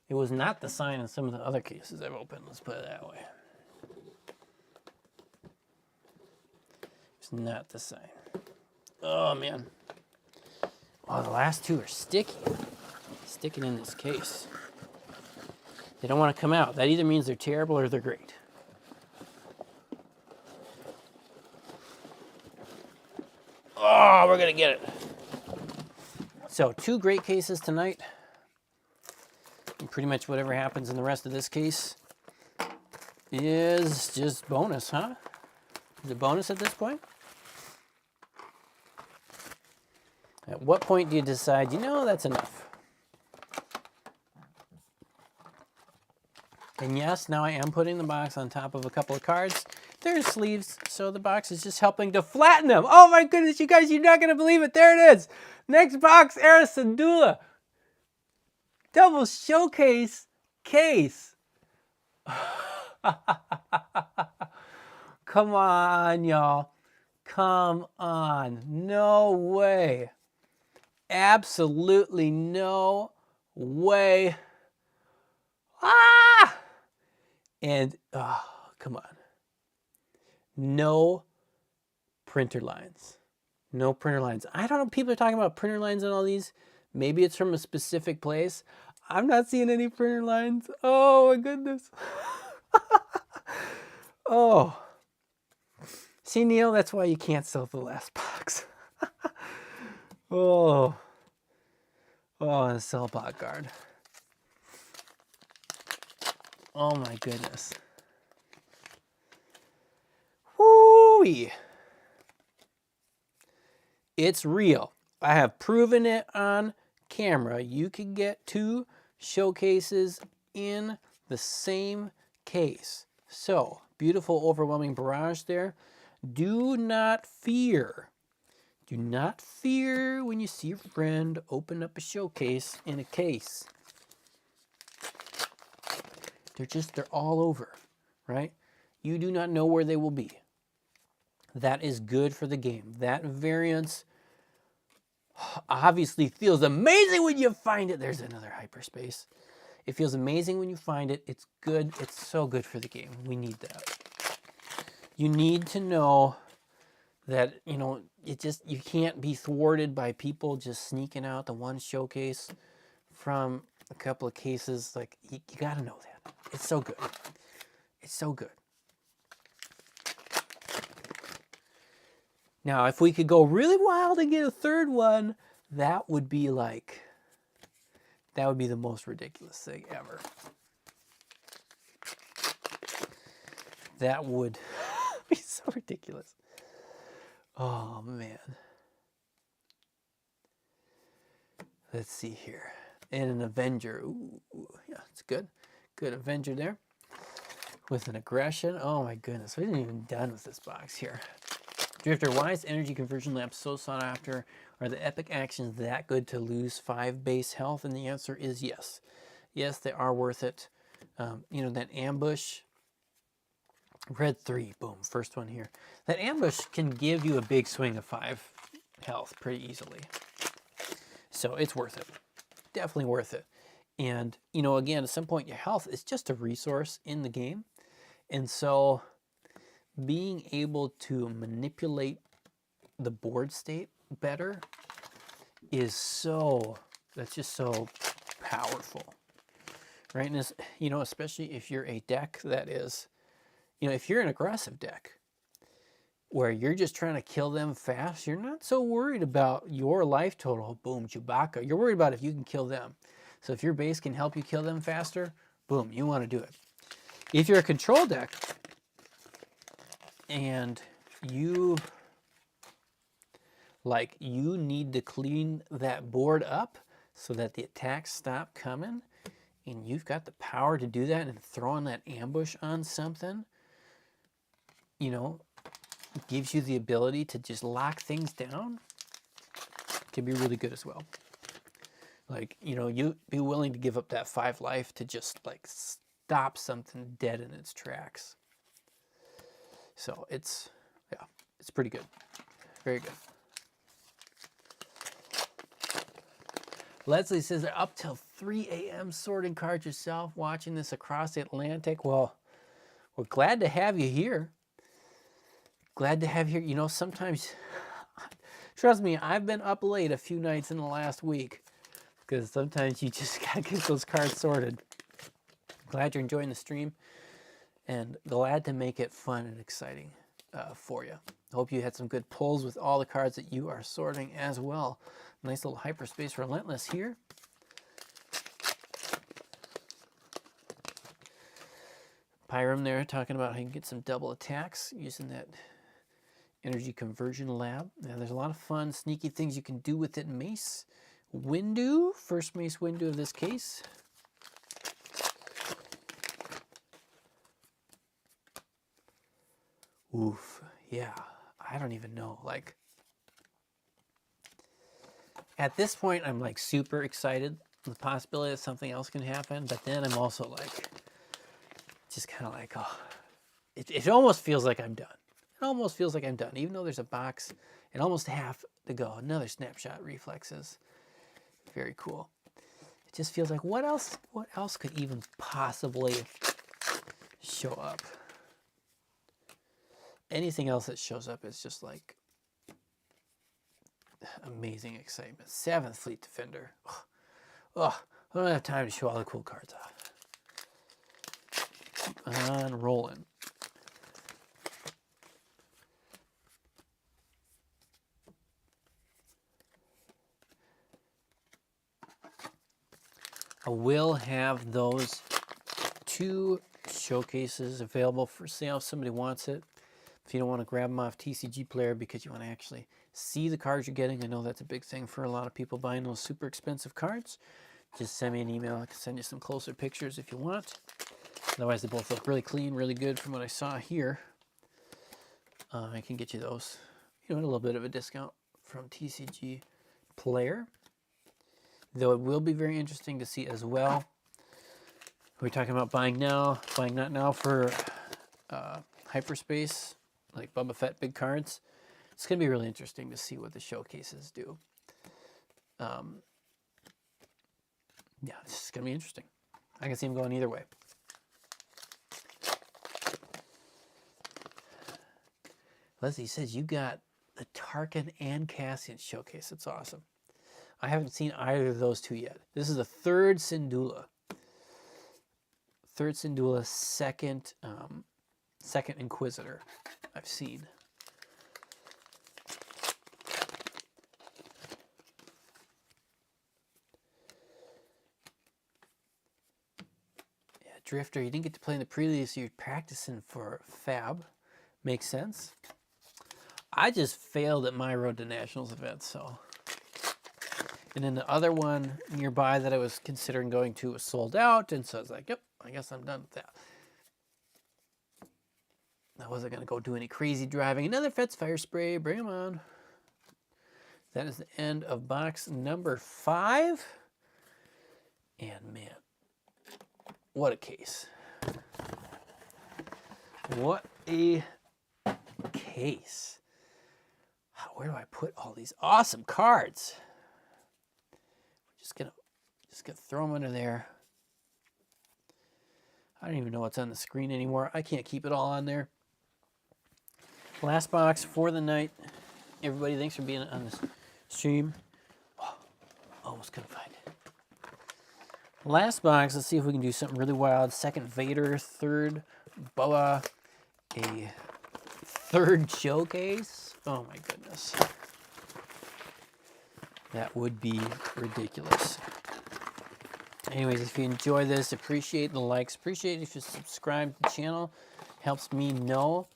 It was not the sign in some of the other cases I've opened, let's put it that way. It's not the sign. Oh man. Oh, the last 2 are sticky. Sticking in this case. They don't want to come out. That either means they're terrible or they're great. Oh, we're going to get it. So 2 great cases tonight. And pretty much whatever happens in the rest of this case is just bonus, huh? Is it bonus at this point? At what point do you decide, you know, that's enough? And yes, now I am putting the box on top of a couple of cards. There's sleeves, so the box is just helping to flatten them. Oh my goodness, you guys, you're not going to believe it. There it is. Next box, Arisadula. Double showcase case. Come on, y'all. Come on. No way. Absolutely no way. Ah! And, oh, come on. No printer lines. No printer lines. I don't know. People are talking about printer lines on all these. Maybe it's from a specific place. I'm not seeing any printer lines. Oh, my goodness. Oh. See, Neil, that's why you can't sell the last box. Oh. Oh, a sell bot guard. Oh, my goodness. Whoo-wee. It's real. I have proven it on camera. You can get 2 showcases in the same case. So, beautiful, overwhelming barrage there. Do not fear. Do not fear when you see your friend open up a showcase in a case. They're all over, right? You do not know where they will be. That is good for the game. That variance obviously feels amazing when you find it. There's another hyperspace. It feels amazing when you find it. It's good. It's so good for the game. We need that. You need to know that, you can't be thwarted by people just sneaking out the one showcase from a couple of cases. Like, you got to know that. It's so good. It's so good. Now, if we could go really wild and get a third one, that would be the most ridiculous thing ever. That would be so ridiculous. Oh, man. Let's see here. And an Avenger. Ooh, yeah, it's good. Good Avenger there. With an aggression. Oh, my goodness. We didn't even done with this box here. Drifter, why is energy conversion lab so sought after? Are the epic actions that good to lose 5 base health? And the answer is yes. Yes, they are worth it. That ambush. Red 3, boom, first one here. That ambush can give you a big swing of 5 health pretty easily. So it's worth it. Definitely worth it. And, again, at some point, your health is just a resource in the game. And so being able to manipulate the board state better that's just so powerful, right? And especially if you're a deck that is, if you're an aggressive deck where you're just trying to kill them fast, you're not so worried about your life total. Boom, Chewbacca. You're worried about if you can kill them. So if your base can help you kill them faster, boom, you want to do it. If you're a control deck and you need to clean that board up so that the attacks stop coming, and you've got the power to do that and throwing that ambush on something, gives you the ability to just lock things down, can be really good as well. You'd be willing to give up that 5 life to just stop something dead in its tracks. So it's pretty good. Very good. Leslie says they're up till 3 a.m. sorting cards yourself, watching this across the Atlantic. Well, we're glad to have you here. Glad to have you here. Sometimes, trust me, I've been up late a few nights in the last week because sometimes you just got to get those cards sorted. Glad you're enjoying the stream and glad to make it fun and exciting for you. Hope you had some good pulls with all the cards that you are sorting as well. Nice little Hyperspace Relentless here. Pyram there talking about how you can get some double attacks using that energy conversion lab. Now there's a lot of fun, sneaky things you can do with it. Mace Windu, first Mace Windu of this case. Oof, yeah, I don't even know. At this point, I'm super excited. The possibility that something else can happen, but then I'm also just kind of oh, it almost feels like I'm done. It almost feels like I'm done, even though there's a box and almost half to go. Another snapshot reflexes. Very cool. It just feels like what else could even possibly show up? Anything else that shows up is just like amazing excitement. 7th Fleet Defender. Oh, I don't have time to show all the cool cards off. Keep on rolling. I will have those 2 showcases available for sale if somebody wants it. If you don't want to grab them off TCG Player because you want to actually see the cards you're getting, I know that's a big thing for a lot of people buying those super expensive cards. Just send me an email. I can send you some closer pictures if you want. Otherwise, they both look really clean, really good from what I saw here. I can get you those, at a little bit of a discount from TCG Player. Though it will be very interesting to see as well. We're talking about buying now, buying not now for hyperspace, like Boba Fett big cards. It's going to be really interesting to see what the showcases do. Yeah, it's going to be interesting. I can see them going either way. Leslie says you got the Tarkin and Cassian showcase. That's awesome. I haven't seen either of those 2 yet. This is the 3rd Syndulla. 3rd Syndulla, second Inquisitor I've seen. Yeah, Drifter, you didn't get to play in the pre-release, so you're practicing for Fab. Makes sense. I just failed at my Road to Nationals event, so. And then the other one nearby that I was considering going to was sold out, and so I was like, yep, I guess I'm done with that. I wasn't going to go do any crazy driving. Another Fetz Fire Spray, bring them on. That is the end of box number 5. And man, what a case. What a case. Where do I put all these awesome cards? We're just gonna throw them under there. I don't even know what's on the screen anymore. I can't keep it all on there. Last box for the night. Everybody, thanks for being on this stream. Oh, almost couldn't find it. Last box, let's see if we can do something really wild. 2nd Vader, 3rd Boa, a 3rd showcase. Oh my goodness. That would be ridiculous. Anyways, if you enjoy this, appreciate the likes. Appreciate if you subscribe to the channel. Helps me know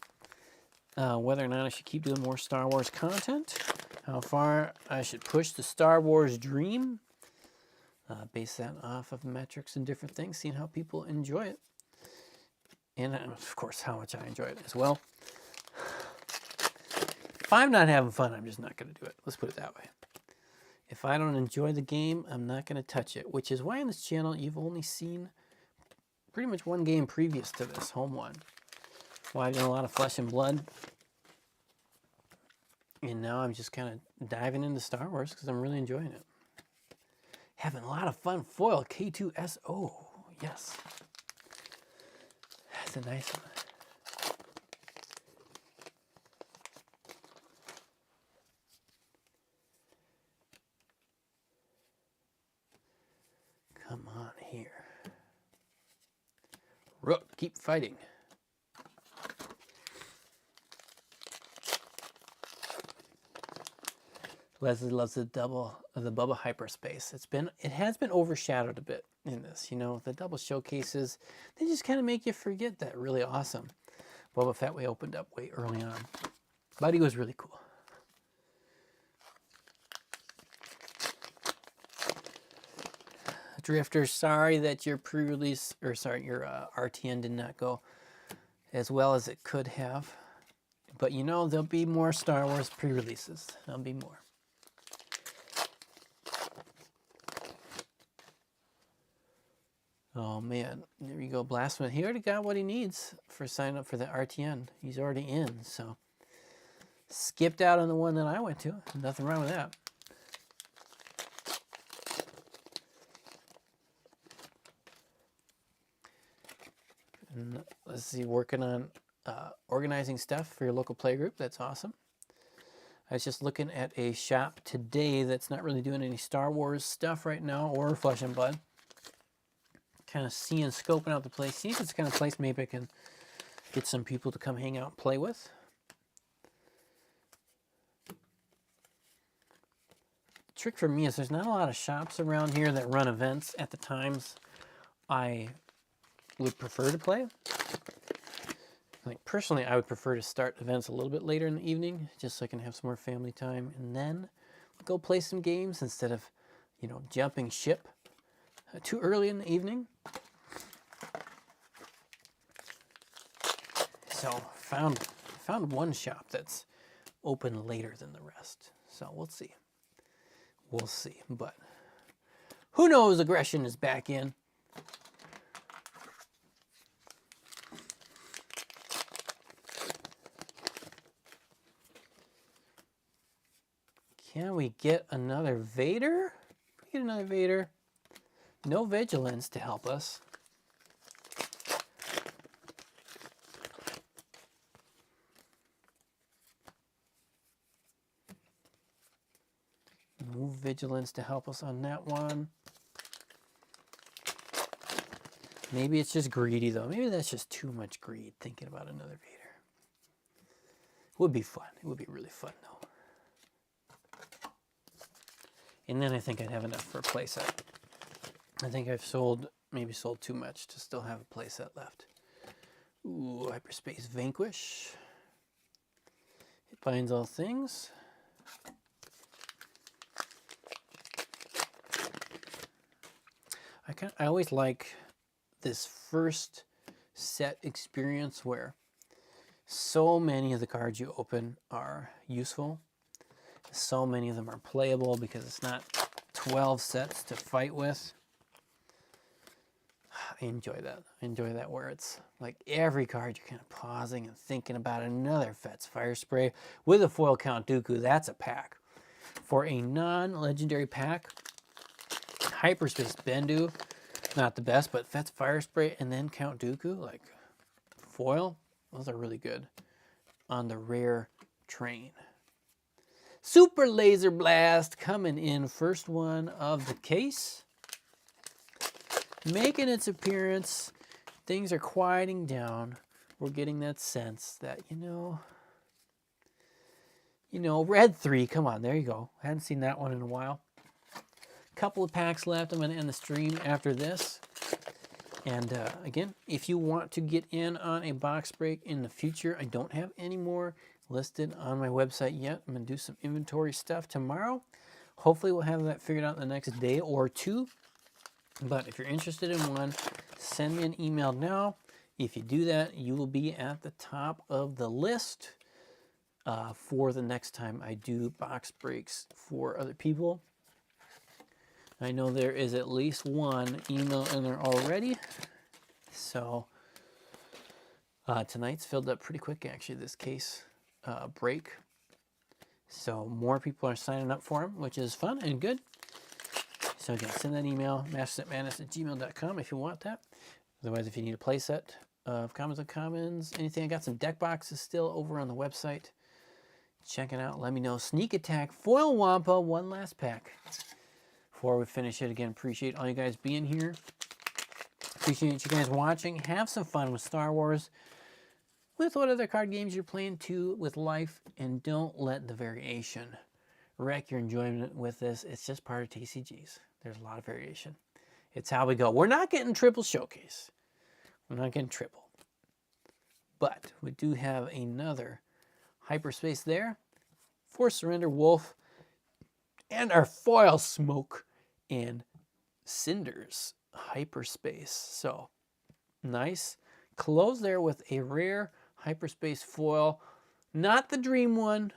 whether or not I should keep doing more Star Wars content. How far I should push the Star Wars dream. Base that off of metrics and different things. Seeing how people enjoy it. And of course, how much I enjoy it as well. If I'm not having fun, I'm just not going to do it. Let's put it that way. If I don't enjoy the game, I'm not going to touch it, which is why on this channel you've only seen pretty much one game previous to this, home one. Why I've done a lot of Flesh and Blood. And now I'm just kind of diving into Star Wars because I'm really enjoying it. Having a lot of fun. Foil K2SO. Yes. That's a nice one. Come on here. Rook, keep fighting. Leslie loves the double of the Bubba hyperspace. It has been overshadowed a bit in this. The double showcases, they just kind of make you forget that really awesome Boba Fett we opened up way early on. But he was really cool. Drifter, sorry that your pre-release, or sorry, your RTN did not go as well as it could have. But there'll be more Star Wars pre-releases. There'll be more. Oh man, there you go, Blasphemous. He already got what he needs for signing up for the RTN. He's already in, so. Skipped out on the one that I went to. Nothing wrong with that. And let's see, working on organizing stuff for your local playgroup. That's awesome. I was just looking at a shop today that's not really doing any Star Wars stuff right now or Flesh and Blood. Kind of seeing, scoping out the place. See if it's the kind of place maybe I can get some people to come hang out and play with. The trick for me is there's not a lot of shops around here that run events at the times I would prefer to play. Like personally, I would prefer to start events a little bit later in the evening, just so I can have some more family time, and then go play some games instead of, you know, jumping ship too early in the evening. So found one shop that's open later than the rest. So we'll see. We'll see. But who knows? Aggression is back in. Can we get another Vader? Get another Vader. No Vigilance to help us. No Vigilance to help us on that one. Maybe it's just greedy though. Maybe that's just too much greed thinking about another Vader. It would be fun. It would be really fun though. And then I think I'd have enough for a playset. I think I've maybe sold too much to still have a playset left. Ooh, Hyperspace Vanquish. It binds all things. I always like this first set experience where so many of the cards you open are useful. So many of them are playable because it's not 12 sets to fight with. I enjoy that. I enjoy that where it's like every card you're kind of pausing and thinking about another Fet's Fire Spray with a foil Count Dooku. That's a pack. For a non-legendary pack, Hyperspace Bendu, not the best, but Fet's Fire Spray and then Count Dooku, like foil, those are really good on the rare train. Super Laser Blast coming in, first one of the case. Making its appearance. Things are quieting down. We're getting that sense that, you know, Red 3, come on, there you go. I hadn't seen that one in a while. Couple of packs left. I'm going to end the stream after this. And again, if you want to get in on a box break in the future, I don't have any more listed on my website yet. I'm going to do some inventory stuff tomorrow. Hopefully we'll have that figured out in the next day or two. But if you're interested in one, send me an email now. If you do that, you will be at the top of the list for the next time I do box breaks for other people. I know there is at least one email in there already. So tonight's filled up pretty quick, actually, this case break. So more people are signing up for them, which is fun and good. So again, send that email, mastersetmadness@gmail.com if you want that. Otherwise, if you need a playset of Commons Uncommons, anything, I got some deck boxes still over on the website. Check it out. Let me know. Sneak Attack, Foil Wampa, one last pack before we finish it. Again, appreciate all you guys being here. Appreciate you guys watching. Have some fun with Star Wars, with what other card games you're playing too, with life, and don't let the variation wreck your enjoyment with this. It's just part of TCGs. There's a lot of variation. It's how we go. We're not getting triple showcase. We're not getting triple. But we do have another Hyperspace there. Force Surrender Wolf. And our foil Smoke and Cinders Hyperspace. So nice. Close there with a rare Hyperspace foil. Not the dream one.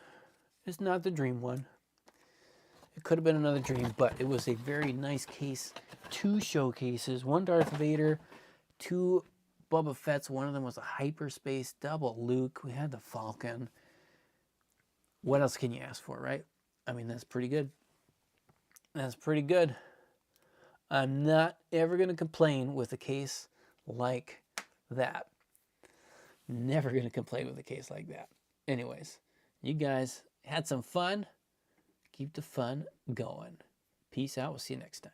It's not the dream one. It could have been another dream, but it was a very nice case. 2 showcases, 1 Darth Vader, 2 Boba Fett's. One of them was a Hyperspace double Luke. We had the Falcon. What else can you ask for, right? I mean, that's pretty good. That's pretty good. I'm not ever going to complain with a case like that. Never going to complain with a case like that. Anyways, you guys had some fun. Keep the fun going. Peace out. We'll see you next time.